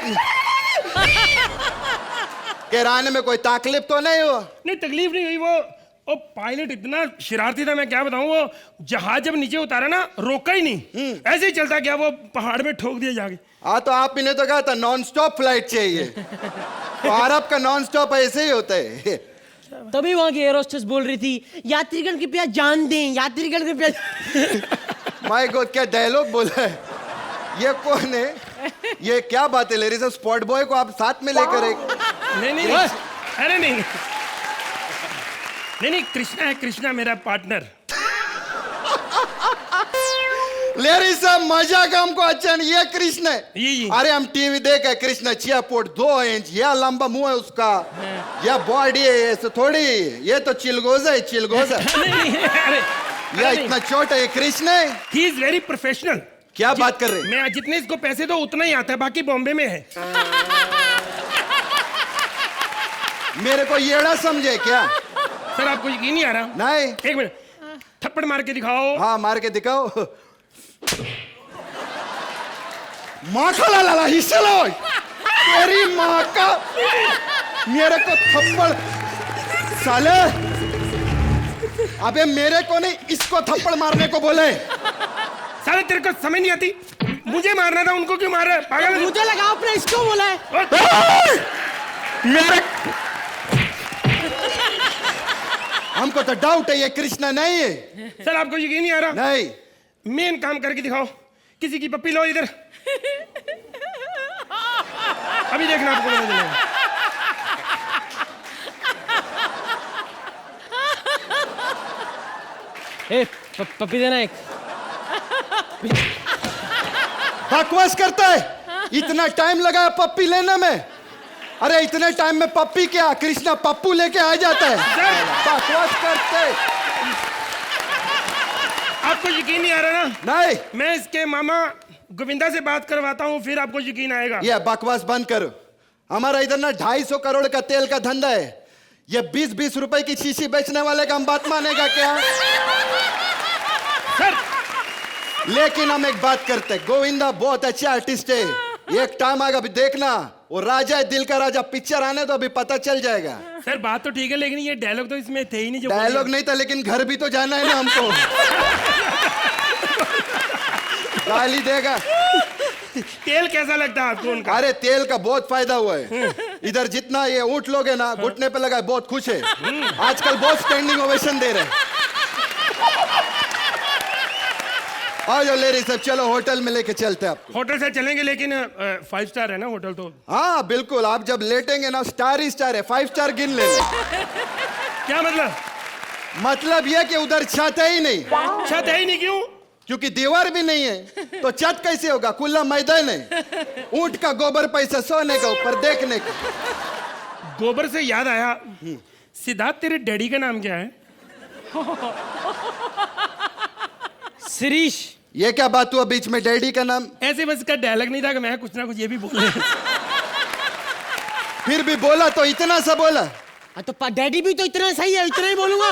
किराने में कोई तकलीफ तो नहीं हुआ? नहीं, तकलीफ नहीं हुई। वो पायलट इतना शरारती था, मैं क्या बताऊं। वो जहाज जब नीचे उतारा ना, रोका ही नहीं, ऐसे ही चलता गया, वो पहाड़ में ठोक दिया जाके। हाँ, तो आप इन्हें तो कहा था नॉन स्टॉप फ्लाइट चाहिए। तो अरब का नॉन स्टॉप ऐसे ही होता है। तभी वहाँ की एयर होस्टेस बोल रही थी, यात्रीगण कृपया जान दें, यात्रीगण कृपया। माय गॉड, क्या डायलॉग बोला है। ये कौन है? ये क्या बात है लेरी साहब? स्पॉट बॉय को आप साथ में लेकर एक नहीं, अरे नहीं, कृष्णा है, कृष्णा मेरा पार्टनर। लेरी साहब मजाक हमको अच्छा नहीं। ये कृष्ण है। अरे हम टीवी देखे, कृष्ण 6 फुट 2 इंच, यह लंबा मुंह है उसका, यह बॉडी है, ऐसे थोड़ी, ये तो चिलगोजा है, चिलगोजा। यह इतना छोटा है, कृष्ण है। He is very professional. क्या बात कर रहे हैं? मैं जितने इसको पैसे दो उतना ही आता है, बाकी बॉम्बे में है। मेरे को येड़ा समझे क्या? सर आपको यकीन नहीं आ रहा? नहीं। एक मिनट, थप्पड़ मार के दिखाओ। हाँ, मार के दिखाओ। माँ का लाला हिस्सा लो, तेरी माँ का, मेरे को थप्पड़ साले। अबे मेरे को नहीं, इसको थप्पड़ मारने को बोले। साले तेरे को समझ नहीं आती? मुझे मारना था, उनको क्यों मार रहा है? पागल। मुझे लगा आपने इसको बोला है। मेरे हमको तो डाउट है ये कृष्णा नहीं है। सर आपको यकीन नहीं आ रहा? नहीं। मेन काम करके दिखाओ, किसी की पप्पी लो इधर। अभी देखना आपको पता चलेगा। पप्पी देना एक। बकवास करता है, इतना टाइम लगा पप्पी लेने में। अरे इतने टाइम में पप्पी क्या, कृष्णा पप्पू लेके आ जाता है। बकवास करते। आपको यकीन नहीं आ रहा ना? नहीं। मैं इसके मामा गोविंदा से बात करवाता हूँ, फिर आपको यकीन आएगा। ये बकवास बंद करो। हमारा इधर ना 250 करोड़ का तेल का धंधा है। ये 20-20 रुपए की शीशी बेचने वाले का हम बात मानेगा क्या? सर लेकिन हम एक बात करते हैं, गोविंदा बहुत अच्छा आर्टिस्ट है। एक टाइम आएगा, अभी देखना, वो राजा है, दिल का राजा पिक्चर आने तो अभी पता चल जाएगा। सर बात तो ठीक है, लेकिन ये डायलॉग तो इसमें थे ही नहीं। जो डायलॉग नहीं था, लेकिन घर भी तो जाना है ना हमको। गाली देगा। तेल कैसा लगता है आपको उनका? अरे तेल का बहुत फायदा हुआ है। इधर जितना ये ऊँट लोगे ना, घुटने पे लगा है, बहुत खुश है। आजकल बहुत स्टैंडिंग ओवेशन दे रहे हैं। आ जाओ लेरी साहब, चलो होटल में लेके चलते हैं आपको। होटल से चलेंगे, लेकिन 5 स्टार है ना होटल तो? हाँ बिल्कुल, आप जब लेटेंगे ना, स्टार ही स्टार है, 5 स्टार गिन लेना। क्या मतलब? मतलब यह कि उधर छत है ही नहीं। छत है ही नहीं? क्यों? क्योंकि दीवार भी नहीं है, तो छत कैसे होगा? खुला मैदान है। ऊंट का गोबर पैसा सोने का, ऊपर देखने का। गोबर से याद आया, सिद्धार्थ तेरे डैडी का नाम क्या है? शिरीष। ये क्या बात हुआ बीच में डैडी का नाम? ऐसे बस का डायलॉग नहीं था कि मैं कुछ ना कुछ ये भी बोल फिर भी बोला तो इतना सा बोला। तो डैडी भी तो इतना सही है, इतना ही बोलूंगा।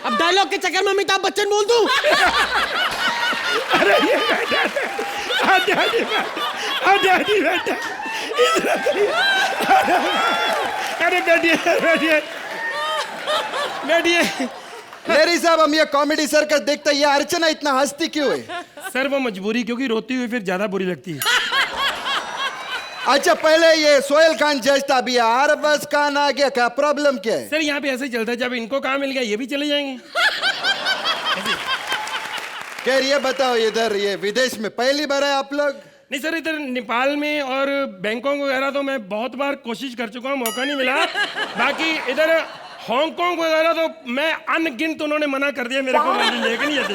अब डायलॉग के चक्कर में अमिताभ बच्चन बोल दूं? अरे ये डैडी बैठे अरे बैठिए बैठिए बैठिए। लेरी साहब, हम ये कॉमेडी सर्कस देखते हैं, ये अर्चना इतना हंसती क्यों है? सर वो मजबूरी, क्योंकि रोती हुई फिर ज्यादा बुरी लगती है। अच्छा, पहले ये सोहेल खान जज था, अभी अरबाज खान आ गया, क्या प्रॉब्लम क्या है? सर यहाँ पे ऐसे ही चलता है, जब इनको काम मिल गया ये भी चले जाएंगे। खैर ये बताओ, इधर ये विदेश में पहली बार है आप लोग? नहीं सर, इधर नेपाल में और बैंकॉक वगैरह तो मैं बहुत बार कोशिश कर चुका हूँ, मौका नहीं मिला। बाकी इधर हांगकांग वगैरह तो मैं अनगिनत, उन्होंने मना कर दिया मेरे को, लेके नहीं आते।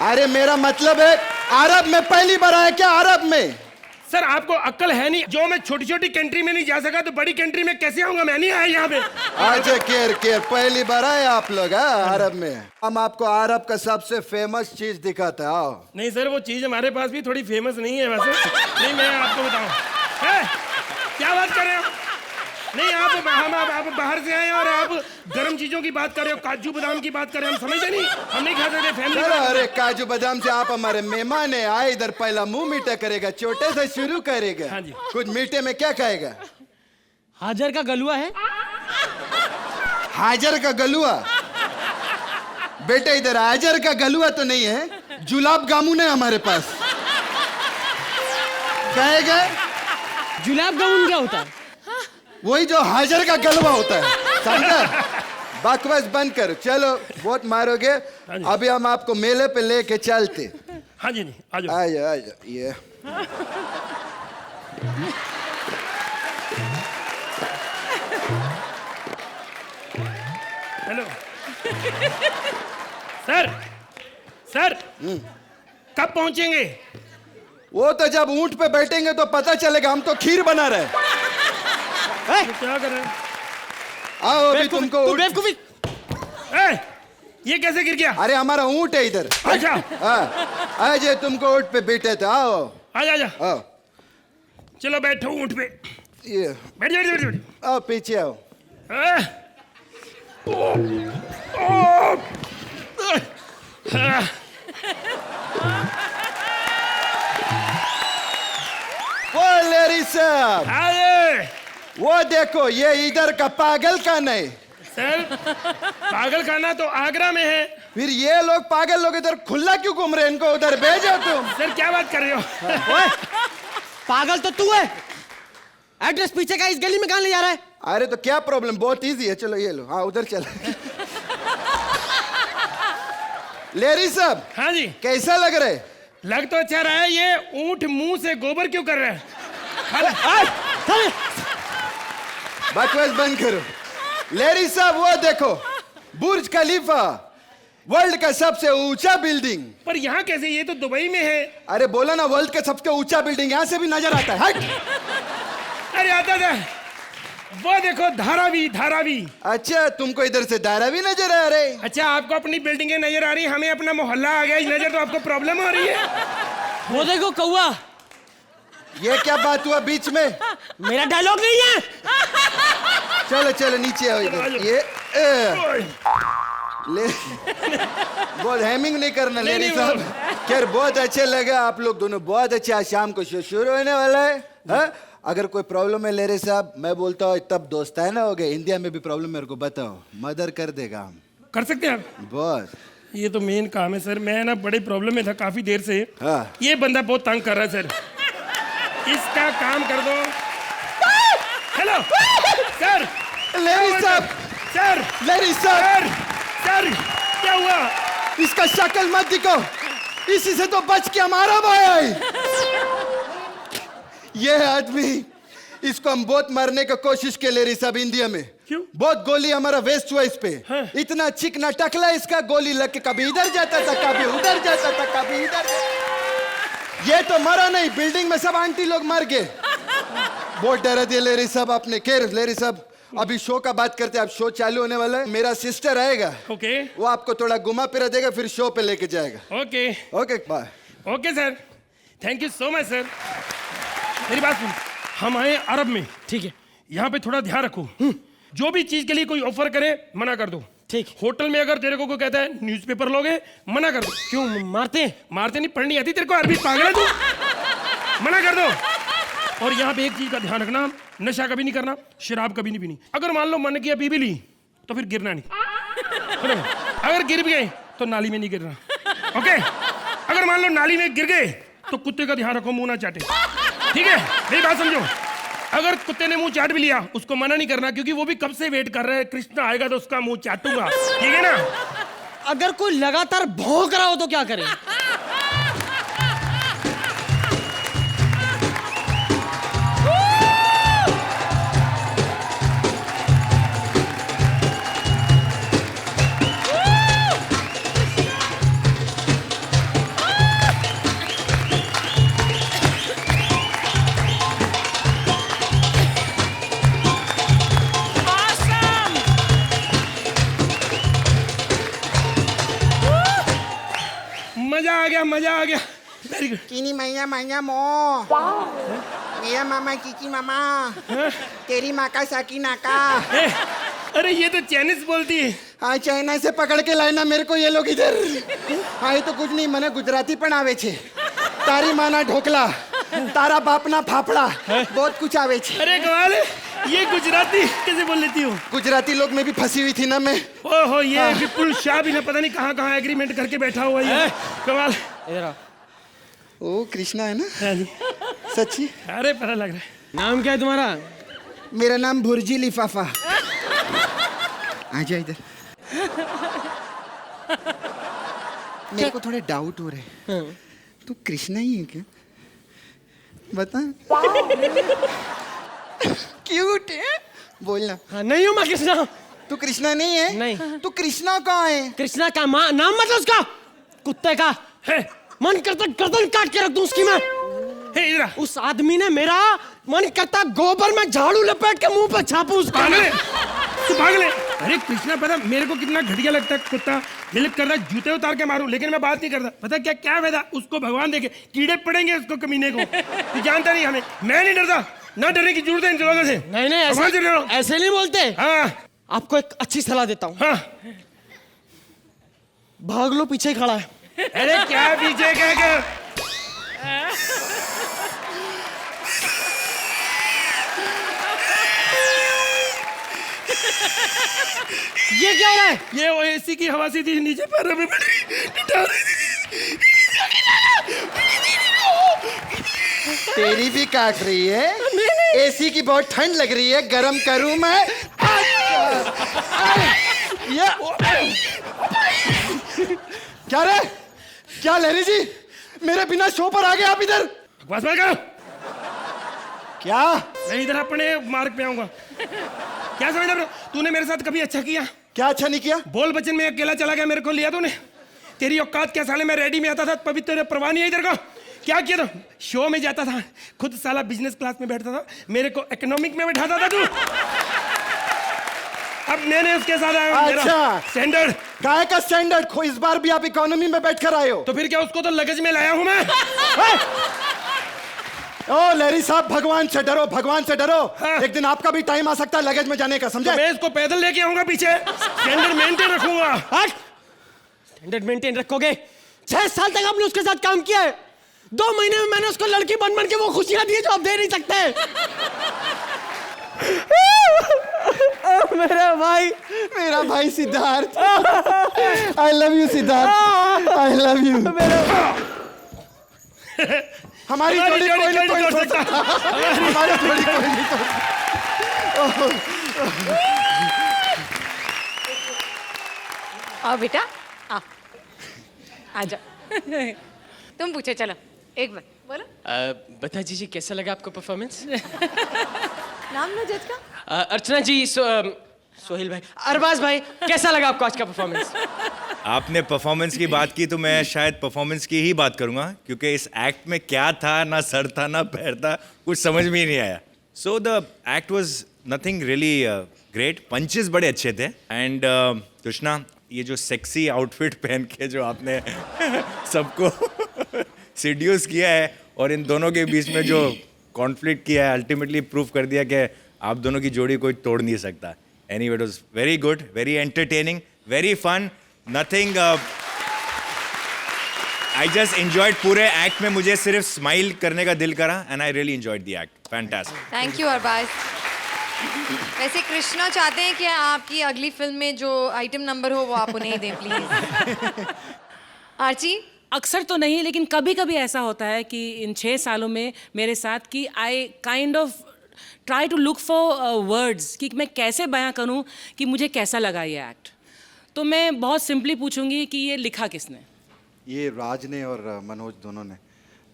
अरे मेरा मतलब है अरब में पहली बार आया क्या? अरब में सर आपको अक्ल है नहीं, जो मैं छोटी छोटी कंट्री में नहीं जा सका तो बड़ी कंट्री में कैसे आऊंगा? मैं नहीं आया यहाँ पे। अच्छा केर पहली बार आए आप लोग अरब में। हम आपको अरब का सबसे फेमस चीज दिखाते हैं, आओ। नहीं सर, वो चीज हमारे पास भी थोड़ी फेमस नहीं है वैसे। नहीं मैं आपको बताऊं, क्या बात कर रहे हो? नहीं आप बाहर से आए और आप गर्म चीजों की बात कर रहे हो, काजू बादाम की बात कर रहे हो, हम समझते नहीं, हम नहीं खा सकते फैमिली। अरे काजू बादाम से आप हमारे मेहमान है, आए इधर पहला मुंह मीठा करेगा, छोटे से शुरू करेगा। हाँ जी। कुछ मीठे में क्या खाएगा? हाजर का गलुआ है। हाजर का गलुआ? बेटे इधर हाजर का गलुआ तो नहीं है, जुलाब जामुन है हमारे पास। कहेगा जुलाब जामुन क्या होता है? वही जो हाजर का गलवा होता है, समझा? बकवास बंद करो, चलो बहुत मारोगे। अभी हम आपको मेले पे लेके चलते। हाँ जी, नहीं आ जाओ। आ जाओ ये हेलो सर, सर कब पहुंचेंगे? वो तो जब ऊंट पे बैठेंगे तो पता चलेगा, हम तो खीर बना रहे हैं। तो क्या कर रहे हैं? आओ अभी तुमको ये कैसे गिर गया? अरे हमारा ऊंट है इधर। अच्छा आज तुमको ऊंट पे बैठे थे, आओ आजा आओ। चलो बैठो ऊंट पे, ये बैठ। आओ पीछे आओ। ओ लेरी साहब, वो देखो, ये इधर का पागल खाना है। सर पागल खाना तो आगरा में है। फिर ये लोग पागल लोग इधर खुला क्यों घूम रहे हैं? इनको उधर भेजो तुम। सर क्या बात कर रहे हो? पागल तो तू है। एड्रेस पीछे का, इस गली में कहाँ ले जा रहा है? अरे तो क्या प्रॉब्लम, बहुत इजी है, चलो ये लो। हाँ उधर चलो। लेरी साहब। हाँ जी। कैसा लग रहा है? लग तो अच्छा रहा है। ये ऊंट मुंह से गोबर क्यों कर रहा है? बकवास बंद करो। लेरी साहब वो देखो, बुर्ज खलीफा, वर्ल्ड का सबसे ऊंचा बिल्डिंग। पर यहाँ कैसे? ये तो दुबई में है। अरे बोला ना, वर्ल्ड का सबसे ऊंचा बिल्डिंग, यहाँ से भी नजर आता है। हट। अरे आता था। वो देखो धारावी, धारावी। अच्छा तुमको इधर से धारावी नजर आ रहे? अच्छा आपको अपनी बिल्डिंगें नजर आ रही, हमें अपना मोहल्ला आ गया नजर, तो आपको प्रॉब्लम हो रही है। वो देखो कौवा। ये क्या बात हुआ बीच में? मेरा डायलॉग नहीं है। चलो चलो नीचे आओ इधर। ये बहुत हैमिंग नहीं करना लेरी साहब। खैर बहुत अच्छे लगा, आप लोग दोनों बहुत अच्छे। आज शाम को शो शुरू होने वाला है। हाँ? अगर कोई प्रॉब्लम है लेरी साहब, मैं बोलता हूँ तब दोस्ताना हो गए। इंडिया में भी प्रॉब्लम मेरे को बताओ, मदर कर देगा हम। कर सकते हैं आप? बहुत। ये तो मेन काम है सर। मैं ना बड़ी प्रॉब्लम में था काफी देर से। हाँ। ये बंदा बहुत तंग कर रहा है सर, इसका काम कर दो। Hello sir. लेरी साहब, सर लेरी साहब, सर क्या हुआ? इसका शक्ल मत दिखाओ, इसी से तो बच के हमारा भाई है। ये आदमी, इसको हम बहुत मारने का कोशिश के लेरी साहब इंडिया में। क्यों? बहुत गोली हमारा वेस्ट हुआ इस पे। हाँ। इतना चिकना टकला, इसका गोली लग के कभी इधर जाता था, कभी उधर जाता था, कभी इधर। ये तो मरा नहीं, बिल्डिंग में सब आंटी लोग मर गए। बहुत डरा दिया लेरी साहब आपने। खैर लेरी साहब, अभी शो का बात करते हैं। अब शो चालू होने वाला है, मेरा सिस्टर आएगा। ओके। वो आपको थोड़ा घुमा फिरा देगा, फिर शो पे लेके जाएगा। Okay okay bye. Okay sir, thank you so much sir. मेरी बात सुन, हम आए अरब में, ठीक है? यहाँ पे थोड़ा ध्यान रखो, जो भी चीज के लिए कोई ऑफर करे मना कर दो। ठीक। होटल में अगर तेरे को कोई कहता है न्यूज़पेपर लोगे, मना कर दो। क्यों मारते? मारते नहीं, पढ़नी आती तेरे को? अरबी पागल है तू? मना कर दो। और यहाँ पे एक चीज का ध्यान रखना, नशा कभी नहीं करना, शराब कभी नहीं पीनी। अगर मान लो मन किया पी भी ली तो फिर गिरना नहीं। अगर गिर भी गए तो नाली में नहीं गिरना, ओके? अगर मान लो नाली में गिर गए तो कुत्ते का ध्यान रखो, मुंह ना चाटे, ठीक है? मेरी बात समझो। अगर कुत्ते ने मुंह चाट भी लिया उसको मना नहीं करना, क्योंकि वो भी कब से वेट कर रहा है, कृष्ण आएगा तो उसका मुंह चाटूंगा, ठीक है ना? अगर कोई लगातार भौंक रहा हो तो क्या करें? मजा आ गया। Very good. किनी मैया मैया मो मेरा मामा किकी मामा तेरी माँ का साकी नाका। अरे ये तो चाइनीज बोलती है। हाँ, चाइना से पकड़ के लाए ना मेरे को ये लोग इधर। हाँ, ये तो कुछ नहीं, मने गुजराती पण आवे छे। तारी माना ढोकला, तारा बाप ना फाफड़ा, बहुत कुछ आवे छे। अरे कमाल है, ये गुजराती कैसे बोल लेती हो? गुजराती लोग में भी फंसी हुई थी ना मैं। ओहो, ये विपुल शाह भी ना पता नहीं कहाँ एग्रीमेंट करके बैठा हुआ है। कमाल। ओ कृष्णा है ना? हाँ जी। सच्ची? अरे पता लग रहा है। नाम क्या है तुम्हारा? मेरा नाम भुर्जी लिफाफा। आजा इधर। मेरे को थोड़े डाउट हो रहे हैं। तू कृष्णा ही है क्या? बता। क्यूट है, बोलना। हाँ, नहीं हूँ मैं कृष्णा। तू कृष्णा नहीं है? नहीं। तू कृष्णा कहाँ है? कृष्णा का नाम मतलब उसका कुत्ते का है। मन करता गर्दन काट के रख दूं उसकी मैं। इधर उस आदमी ने मेरा मन करता गोबर में झाड़ू लपेट के मुंह पर छापू उसका। तू भाग ले। अरे कृष्णा, पता मेरे को कितना घटिया लगता है कुत्ता। दिल कर रहा है जूते उतार के मारूं, लेकिन मैं बात नहीं करता। पता क्या क्या फायदा, उसको भगवान देखे, कीड़े पड़ेंगे उसको कमीने को। तू जानता नहीं हमें। मैं नहीं डरता, ना डरने की जरूरत है इन लोगों से। नहीं ऐसे नहीं बोलते। हाँ, आपको एक अच्छी सलाह देता हूँ। हाँ। भाग लो, पीछे खड़ा है। अरे क्या पीछे क्या? ये क्या हो रहा है? ये वो एसी की हवा सी थी, नीचे पैरों में पड़ रही। तेरी भी काट रही है? एसी की बहुत ठंड लग रही है, गरम करूं मैं? क्या रे? क्या लहरी जी, मेरे बिना शो पर आ गए आप इधर? बकवास मत करो। क्या? मैं इधर अपने मार्ग पे आऊंगा। क्या समझ रहा? तूने मेरे साथ कभी अच्छा किया? क्या अच्छा नहीं किया? बोल बचन में अकेला चला गया, मेरे को लिया तूने। तेरी औकात क्या? साले मैं रेडी में आता था, पवित्र परवाह नहीं है इधर का। क्या किया था? शो में जाता था, खुद साला बिजनेस क्लास में बैठता था, मेरे को इकोनॉमिक में बैठाता था तू। अब मैंने उसके साथ आया। अच्छा, स्टैंडर्ड। काय का स्टैंडर्ड? खो इस बार भी आप इकोनॉमी में बैठ कर आए हो? तो फिर क्या, उसको तो लगेज में लाया हूं मैं। ओ लहरी साहब, भगवान से डरो, भगवान से डरो। हाँ। एक दिन आपका भी टाइम आ सकता है लगेज में जाने का, समझे? तो मैं इसको पैदल लेके आऊंगा पीछे, स्टैंडर्ड मेंटेन रखूंगा। स्टैंडर्ड मेंटेन रखोगे? 6 साल तक आपने उसके साथ काम किया है। 2 महीने में मैंने उसको लड़की बन के वो खुशियां दी जो आप दे नहीं सकते। मेरा भाई Siddharth. I love you Siddharth, I love you. हमारी जोड़ी कोई नहीं तोड़ सकता। हमारी जोड़ी कोई नहीं तोड़ सकता। आओ बेटा, आओ, आजा। तुम पूछो, चलो एक बार बोलो। बता दीजिए कैसा लगा आपको परफॉर्मेंस? नाम ना जज का? अर्चना जी, सोहेल भाई, अरबाज भाई, कैसा लगा आपको आज का परफॉर्मेंस? आपने परफॉर्मेंस की बात की तो मैं शायद परफॉर्मेंस की ही बात करूंगा, क्योंकि इस एक्ट में क्या था, ना सर था ना पैर था, कुछ समझ में ही नहीं आया। So the act was nothing really great. Punches बड़े अच्छे थे। एंड कृष्णा, ये जो सेक्सी आउटफिट पहन के जो आपने सबको सीड्यूस किया है और इन दोनों के बीच में जो कॉन्फ्लिक्ट किया है, अल्टीमेटली प्रूव कर दिया कि आप दोनों की जोड़ी कोई तोड़ नहीं सकता। Anyway, it was very good, very entertaining, very fun, nothing I just enjoyed पूरे act में मुझे सिर्फ smile करने का दिल करा and I really enjoyed the act. Fantastic. Thank you Arbaaz. वैसे कृष्णा चाहते हैं कि आपकी अगली फिल्म में जो आइटम नंबर हो वो आप उन्हें ही दें प्लीज। आर्ची? अक्सर तो नहीं, लेकिन कभी कभी ऐसा होता है कि इन 6 सालों में मेरे साथ कि I kind of try to look for words कि मैं कैसे बयां करूं कि मुझे कैसा लगा ये एक्ट। तो मैं बहुत सिंपली पूछूंगी कि ये लिखा किसने? ये राज ने और मनोज दोनों ने,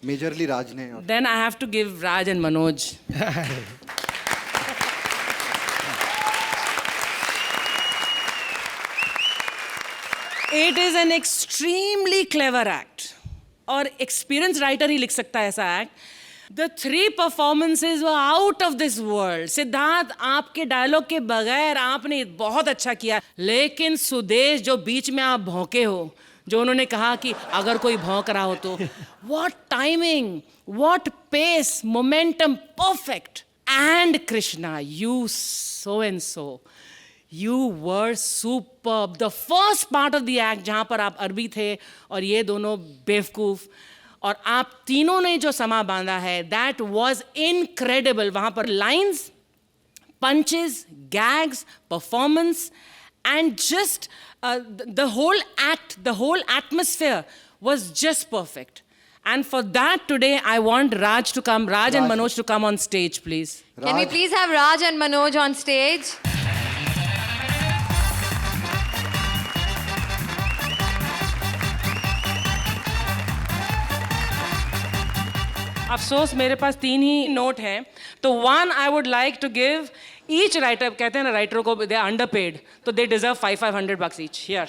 मेजरली राज ने। और then I have to give Raj and Manoj. It is an extremely clever act और एक्सपीरियंस राइटर ही लिख सकता है ऐसा act. The 3 performances were out of this world. Siddharth, आपके डायलॉग के बगैर आपने बहुत अच्छा किया, लेकिन सुदेश जो बीच में आप भौंके हो, जो उन्होंने कहा कि अगर कोई भौंक रहा हो तो what timing, what pace, momentum, perfect. And Krishna, you so and so. You were superb. The first part of the act जहाँ पर आप अरबी थे और ये दोनों बेवकूफ, और आप तीनों ने जो समा बांधा है, that was incredible. वहाँ पर lines, punches, gags, performance, and just the whole act, the whole atmosphere was just perfect. And for that today, I want Raj to come, Raj and Manoj to come on stage, please. Can we please have Raj and Manoj on stage? अफसोस मेरे पास 3 ही note हैं, तो 1 I would like to give each writer, कहते हैं ना राइटरों को they are underpaid, तो they deserve 500 bucks each. Here.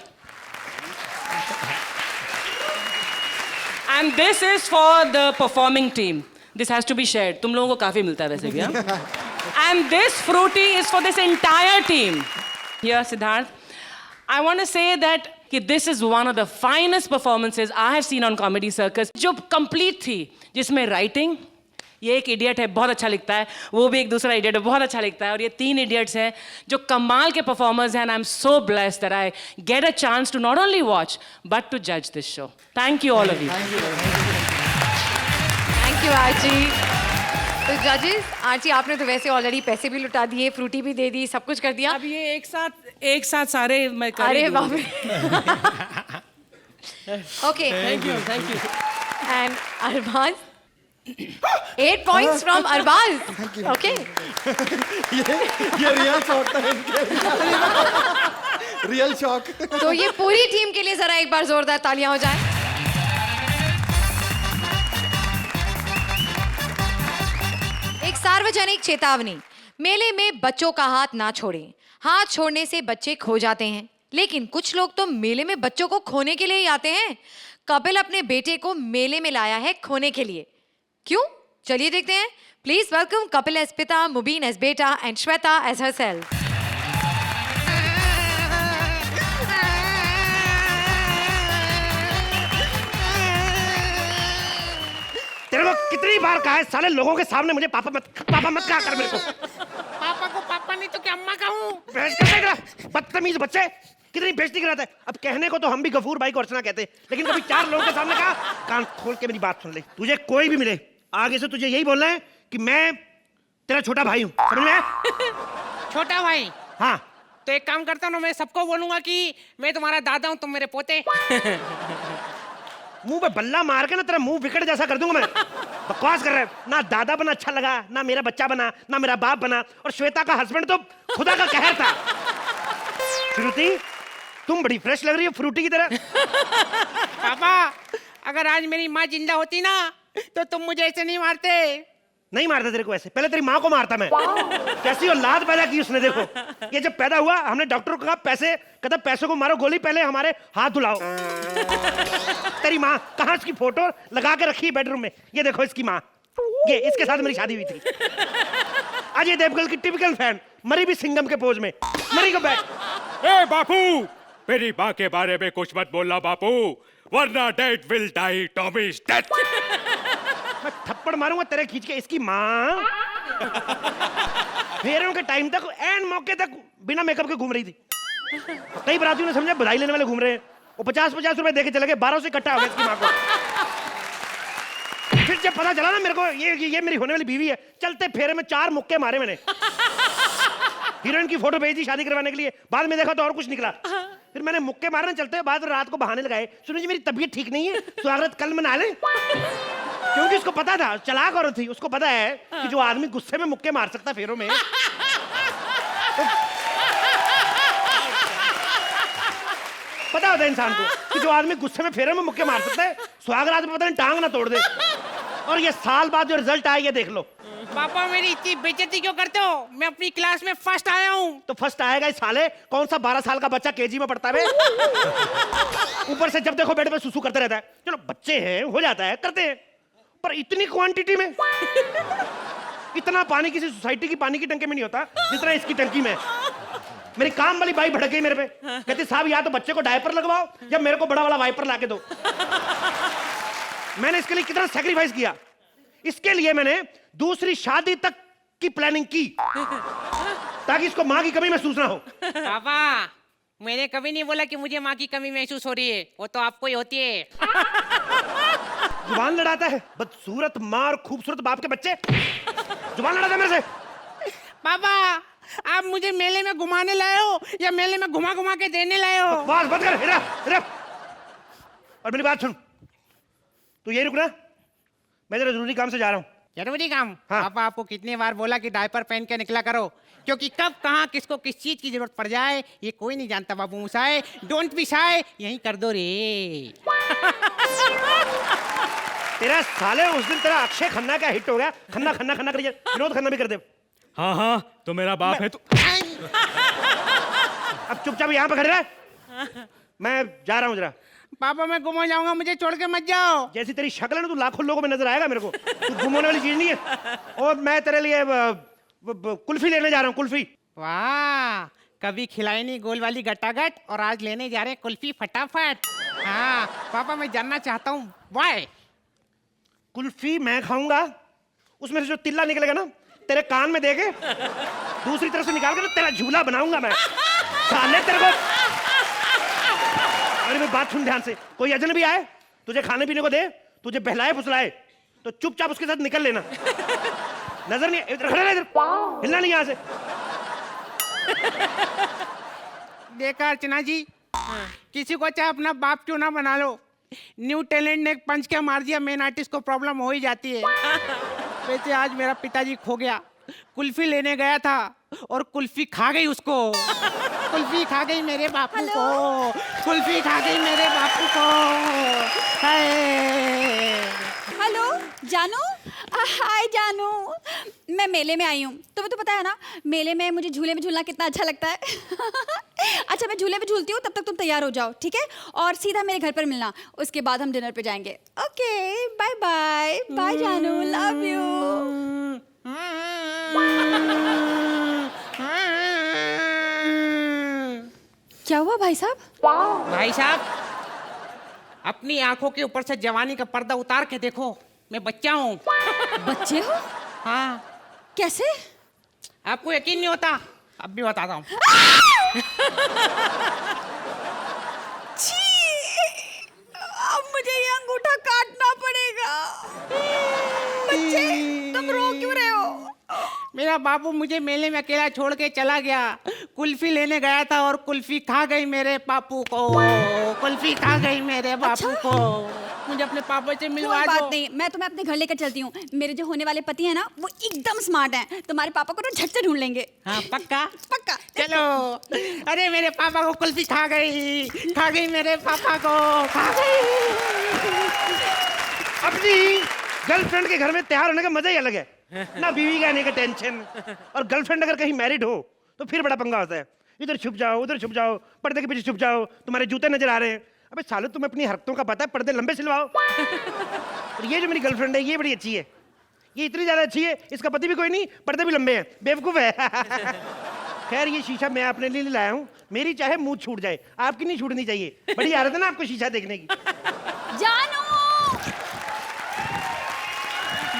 And this is for the performing team. This has to be shared. तुम लोगों को काफी मिलता है वैसे भी, हाँ? And this fruity is for this entire team. Here, Siddharth. I want to say that कि this is one of the finest performances I have seen on Comedy Circus, जो complete थी, जिसमें writing, ये एक idiot है बहुत अच्छा लिखता है, वो भी एक दूसरा idiot है बहुत अच्छा लिखता है, और ये 3 idiots हैं जो कमाल के performers हैं, and I'm so blessed that I get a chance to not only watch but to judge this show. Thank you all of you. Thank you Archie. तो जजेस, आर्ची आपने तो वैसे ऑलरेडी पैसे भी लुटा दिए, फ्रूटी भी दे दी, सब कुछ कर दिया। अब ये एक साथ सारे मैं कर अरे ही बाप दूंगी। रे। Okay, thank you. And Arbaaz, 8 points from Arbaaz. Okay, ये रियल शॉक था इनके। Real shock. तो ये पूरी टीम के लिए जरा एक बार जोरदार तालियां हो जाए। एक सार्वजनिक चेतावनी, मेले में बच्चों का हाथ ना छोड़ें। हाथ छोड़ने से बच्चे खो जाते हैं, लेकिन कुछ लोग तो मेले में बच्चों को खोने के लिए ही आते हैं। कपिल अपने बेटे को मेले में लाया है खोने के लिए, क्यों? चलिए देखते हैं। प्लीज वेलकम कपिल एज पिता, मुबीन एज बेटा एंड श्वेता एज हरसेल्फ। तेरे को कितनी बार कहा है साले लोगों के सामने मुझे पापा मत कहा कर मेरे को। पापा को पापा नहीं तो क्या अम्मा कहूँ? बदतमीज बच्चे, कितनी बेइज्जती कराता है। अब कहने को तो हम भी गफूर भाई को अर्चना कहते हैं, लेकिन कभी 4 लोगों के सामने कहा। कान खोल के मेरी बात सुन ले, तुझे कोई भी मिले आगे से तुझे यही बोलना है कि मैं तेरा छोटा भाई हूँ, समझ में आया? छोटा भाई? हाँ। तो एक काम करता हूँ, मैं सबको बोलूंगा कि मैं तुम्हारा दादा हूँ, तुम मेरे पोते। मुंह पे बल्ला मार के ना तेरा मुंह विकेट जैसा कर दूंगा मैं। बकवास कर रहा है। ना दादा बना अच्छा लगा, ना मेरा बच्चा बना, ना मेरा बाप बना, और श्वेता का हस्बैंड तो खुदा का कहर था। श्रुति, तुम बड़ी फ्रेश लग रही हो फ्रूटी की तरह। पापा, अगर आज मेरी माँ जिंदा होती ना तो तुम मुझे ऐसे नहीं मारते। नहीं मारता तेरे को ऐसे, पहले तेरी माँ को मारता मैं। कैसी औलाद पैदा की उसने, देखो। ये जब पैदा हुआ हमने डॉक्टर को कहा पैसे, कहता पैसों को मारो गोली, पहले हमारे हाथ धुलाओ। तेरी माँ कहाँ, इसकी फोटो लगा के रखी है बेडरूम में, ये देखो इसकी माँ, ये इसके साथ मेरी शादी हुई थी। अजय देवगन की टिपिकल फैन, मरी भी सिंघम के पोज में, मरी को बैठ। ए बापू, मेरी माँ के बारे में कुछ मत बोलना बापू, वरना dad will die Tommy's death. मैं थप्पड़ मारूंगा तेरे खींच के। इसकी माँ फेरों के टाइम तक, एंड मौके तक बिना मेकअप के घूम रही थी। कई बरातियों ने समझा बधाई लेने वाले घूम रहे हैं, वो 50-50 रुपए देके चले गए, 1200 इकट्ठा हो गया इसकी माँ को। जब पता चला ना मेरे को ये मेरी होने वाली बीवी है, चलते फेरे में 4 मुक्के मारे मैंने। हीरोइन की फोटो भेजी शादी करवाने के लिए, बाद में देखा तो और कुछ निकला। फिर मैंने मुक्के मारने चलते बाद रात को बहाने लगाए, सुनो जी मेरी तबीयत ठीक नहीं है, स्वागत कल मना लें। क्योंकि उसको पता था, चालाक औरत थी, उसको पता है कि जो आदमी गुस्से में मुक्के मार सकता फेरों में, पता होता है इंसान को कि जो आदमी गुस्से में फेरों में मुक्के मार सकता है, सुहाग रात में पता नहीं टांग ना तोड़ दे। और ये साल बाद जो रिजल्ट आया ये देख लो। पापा मेरी इतनी बेइज्जती क्यों करते हो? मैं अपनी क्लास में फर्स्ट आया हूँ। तो फर्स्ट आएगा इस साले, कौन सा 12 साल का बच्चा केजी में पढ़ता है? ऊपर से जब देखो बेड पे सुसु करते रहता है। चलो बच्चे हैं, हो जाता है, करते हैं, पर इतनी क्वांटिटी में इतना पानी किसी सोसाइटी की पानी की टंकी में नहीं होता जितना इसकी टंकी में। मेरी काम वाली बाई भड़क गई मेरे पे, कहती साहब या तो बच्चे को डायपर लगवाओ या मेरे को बड़ा वाला वाइपर लाके दो। मैंने इसके लिए कितना सैक्रिफाइस किया। इसके लिए मैंने दूसरी शादी तक की प्लानिंग की ताकि इसको माँ की कमी महसूस ना हो। पापा मैंने कभी नहीं बोला कि मुझे माँ की कमी महसूस हो रही है, वो तो आपको ही होती है। जुबान लड़ाता है, बदसूरत माँ और खूबसूरत बाप के बच्चे, जुबान लड़ाता है मेरे से। पापा आप मुझे मेले में घुमाने लाए हो या मेले में घुमा घुमा के देने लाए हो? बस बंद कर, हिरा, हिरा। और मेरी बात सुन, तू यही रुकना, मैं जरा जरूरी काम से जा रहा हूँ। जरूरी काम? हाँ। पापा आपको कितनी बार बोला कि डायपर पहन के निकला करो, क्योंकि कब कहाँ किसको किस चीज की जरूरत पड़ जाए ये कोई नहीं जानता। बाबू मुसाए, डोंट बी शाय, यही कर दो रे। तेरा साले उस दिन तेरा अक्षय खन्ना का हिट हो गया, खन्ना खन्ना खन्ना करिए, विनोद खन्ना भी कर दे। हाँ हाँ तो मेरा बाप है तू। अब चुपचाप यहाँ पे खड़े रह, मैं जा रहा हूँ जरा। पापा मैं गुम हो जाऊंगा, मुझे छोड़ के मत जाओ। जैसी तेरी शक्ल है ना, तू लाखों लोगों में नजर आएगा मेरे को, तू गुम होने वाली चीज नहीं है। और मैं तेरे लिए कुल्फी लेने जा रहा हूँ, कुल्फी। वाह, कभी खिलाई नहीं गोल वाली गटागट और आज लेने जा रहे हैं कुल्फी फटाफट। हाँ पापा मैं जानना चाहता हूँ वाई। कुल्फी मैं खाऊंगा, उसमें से जो तिल्ला निकलेगा ना तेरे कान में देके दूसरी तरफ से निकाल कर तेरा झूला बनाऊंगा मैं। साले तेरे को, अरे मेरी बात सुन ध्यान से, कोई अजनबी आए तुझे खाने पीने को दे, तुझे बहलाए फुसलाए तो चुपचाप उसके साथ निकल लेना। नजर नहीं, इधर खड़े रह, इधर हिलना नहीं यहाँ से। देखा अर्चना जी, किसी को चाहे अपना बाप क्यों ना बना लो, न्यू टैलेंट ने एक पंच क्या मार दिया, मेन आर्टिस्ट को प्रॉब्लम हो ही जाती है। वैसे आज मेरा पिताजी खो गया, कुल्फी लेने गया था और कुल्फी खा गई उसको। कुल्फी खा गई मेरे बापू को, कुल्फी खा गई मेरे बापू को। हेलो जानू, हाय जानू, मैं मेले में आई हूँ। तुम्हें तो पता है ना मेले में मुझे झूले में झूलना कितना अच्छा लगता है। अच्छा मैं झूले में झूलती हूँ, तब तक तुम तैयार हो जाओ, ठीक है? और सीधा मेरे घर पर मिलना, उसके बाद हम डिनर पे जाएंगे। ओके बाय बाय, बाय जानू, लव यू। क्या हुआ भाई साहब? भाई साहब अपनी आंखों के ऊपर से जवानी का पर्दा उतार के देखो, मैं बच्चा हूँ। बच्चे हो? हाँ। कैसे? आपको यकीन नहीं होता, अब भी बताता हूँ। अब मुझे ये अंगूठा काटना पड़ेगा। बच्चे तुम रो क्यों रहे हो? मेरा बाबू मुझे मेले में अकेला छोड़ के चला गया, कुल्फी लेने गया था और कुल्फी खा गई मेरे पापू को, कुल्फी खा गई मेरे बापू को। मुझे अपने पापा से मिलवा दो। कोई बात नहीं, मैं तुम्हें अपने घर लेकर चलती हूँ। मेरे जो होने वाले पति हैं ना वो एकदम स्मार्ट हैं, तुम्हारे पापा को तो झट से ढूंढ लेंगे। हाँ पक्का? पक्का। चलो। अरे मेरे पापा को कुल्फी खा गई मेरे पापा को, खा गई। अपनी गर्लफ्रेंड के घर में तैयार होने का मजा ही अलग है ना, बीवी का आने का टेंशन। और गर्लफ्रेंड अगर कहीं मैरिड हो तो फिर बड़ा पंगा होता है, इधर छुप जाओ उधर छुप जाओ, पर्दे के पीछे छुप जाओ, तुम्हारे जूते नजर आ रहे हैं। अबे साले तुम्हें अपनी हरकतों का पता है, पर्दे लंबे सिलवाओ। और ये जो मेरी गर्लफ्रेंड है ये बड़ी अच्छी है, ये इतनी ज्यादा अच्छी है, इसका पति भी कोई नहीं, पर्दे भी लंबे हैं, बेवकूफ है। खैर ये शीशा मैं अपने लिए लाया हूँ, मेरी चाहे मुंह छूट जाए, आपकी नहीं छूटनी चाहिए। बड़ी आदत है ना आपको शीशा देखने की। जानू,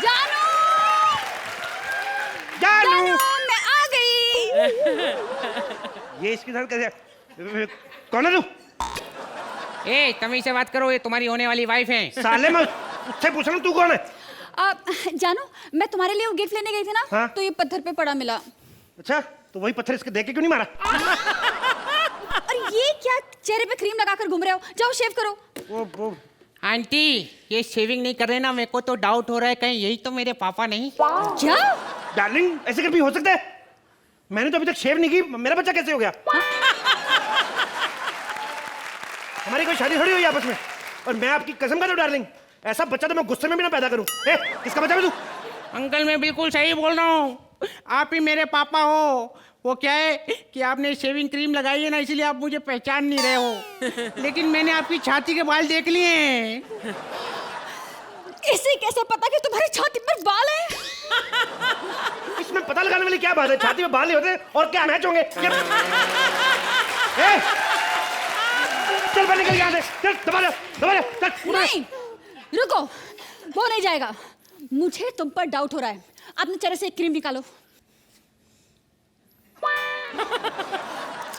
जानू, जानू, मैं आ गई। ये इसके साथ कैसे? कौन है तू? ए तमीज से बात करो, ये तुम्हारी होने वाली वाइफ है। साले मैं उससे पूछ रहा हूँ तू कौन है? जानो, मैं तुम्हारे लिए वो गिफ्ट लेने गई थी ना, हाँ? तो ये पत्थर पे पड़ा मिला। अच्छा, तो वही पत्थर इसके देख के क्यों नहीं मारा? और ये क्या चेहरे पे क्रीम लगाकर घूम रहे हो? जाओ शेव करो। वो आंटी, ये शेविंग नहीं कर रहे ना, मेरे को तो डाउट हो रहा है कहीं यही तो मेरे पापा नहीं। क्या? डार्लिंग, ऐसे कर भी हो सकता है? मैंने तो अभी तक शेव नहीं की, मेरा बच्चा कैसे हो गया? हमारी कोई शादी थोड़ी हुई आपस में। और मैं आपकी कसम खाता हूं डार्लिंग, ऐसा बच्चा तो मैं गुस्से में भी ना पैदा करूं। किसका बच्चा है तू? अंकल, मैं बिल्कुल सही बोल रहा हूँ, आप ही मेरे पापा हो। वो क्या है कि आपने शेविंग क्रीम लगाई है ना, इसलिए आप मुझे पहचान नहीं रहे हो, लेकिन मैंने आपकी छाती के बाल देख लिए हैं। इसे कैसे पता कि तुम्हारी छाती पर बाल है? इसमें पता लगाने वाली क्या बात है? छाती में बाल नहीं होते और क्या मैच होंगे? चल बाहर निकल यहाँ से, चल दबा ले, चल। नहीं, रुको, वो नहीं जाएगा। मुझे तुम पर डाउट हो रहा है। अपने चेहरे से एक क्रीम निकालो।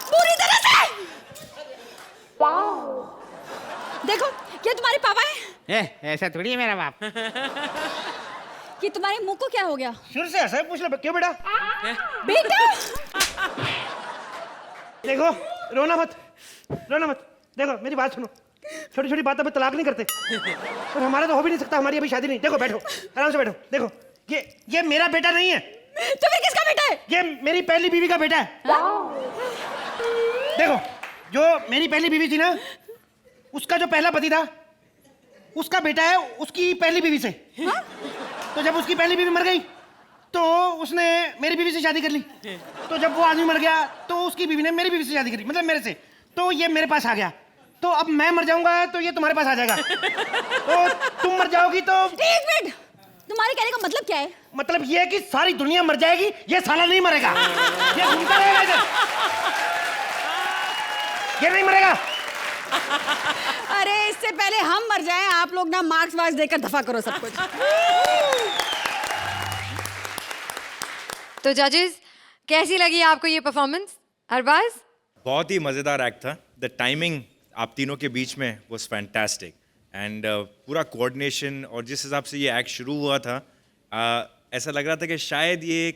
पूरी तरह से। देखो, ये तुम्हारे पापा है? ऐसा थोड़ी है मेरा बाप। कि तुम्हारे मुंह को क्या हो गया? शुरू से ऐसा ही पूछ ले, क्यों बेटा? बेटा! देखो, रोना मत। देखो, मेरी बात सुनो। छोटी छोटी बातों पे तलाक नहीं करते, और हमारा तो हो भी नहीं सकता, हमारी अभी शादी नहीं। देखो, बैठो, आराम से बैठो। देखो, ये मेरा बेटा नहीं है। तो फिर किसका बेटा है? ये मेरी पहली बीवी का बेटा है। देखो, जो मेरी पहली बीवी थी ना, उसका जो पहला पति था, उसका बेटा है उसकी पहली बीवी से। तो जब उसकी पहली बीवी मर गई, तो उसने मेरी बीवी से शादी कर ली। तो जब वो आदमी मर गया, तो उसकी बीवी ने मेरी बीवी से शादी करी, मतलब मेरे से। तो ये मेरे पास आ गया। तो अब मैं मर जाऊंगा तो ये तुम्हारे पास आ जाएगा। तो तुम मर जाओगी तो... एक मिनट, तुम्हारे कहने का मतलब क्या है? मतलब ये है कि सारी दुनिया मर जाएगी, ये साला नहीं मरेगा। ये घूमता रहेगा इधर, ये नहीं मरेगा। अरे इससे पहले हम मर जाएं, आप लोग ना मार्क्स वार्क्स देकर दफा करो सब कुछ। तो जजेस, कैसी लगी आपको ये परफॉर्मेंस? अरबाज? बहुत ही मज़ेदार एक्ट था। द टाइमिंग आप तीनों के बीच में वाज फैंटास्टिक एंड पूरा कोऑर्डिनेशन, और जिस हिसाब से ये एक्ट शुरू हुआ था, ऐसा लग रहा था कि शायद ये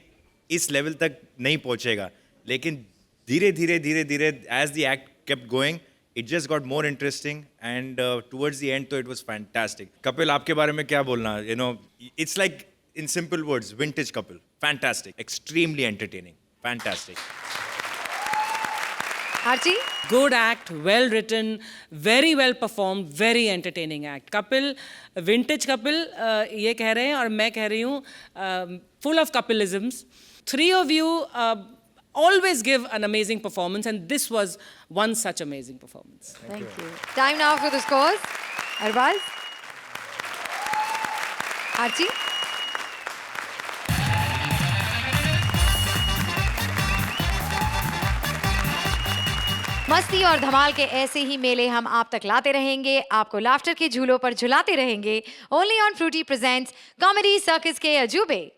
इस लेवल तक नहीं पहुंचेगा, लेकिन धीरे धीरे as the act kept going, it just got more interesting and towards the end तो इट वाज फैंटास्टिक। कपिल, आपके बारे में क्या बोलना? You know, it's like in simple words, vintage Kapil, fantastic, extremely entertaining, fantastic. Archie? Good act, well written, very well performed, very entertaining act. Kapil, vintage Kapil, ये कह रहे हैं और मैं कह रही हूँ, full of Kapilisms. Three of you always give an amazing performance, and this was one such amazing performance. Thank you. Time now for the scores. Arbaz? Archie? मस्ती और धमाल के ऐसे ही मेले हम आप तक लाते रहेंगे, आपको लाफ्टर के झूलों पर झुलाते रहेंगे। Only on Frooti presents comedy circus के अजूबे।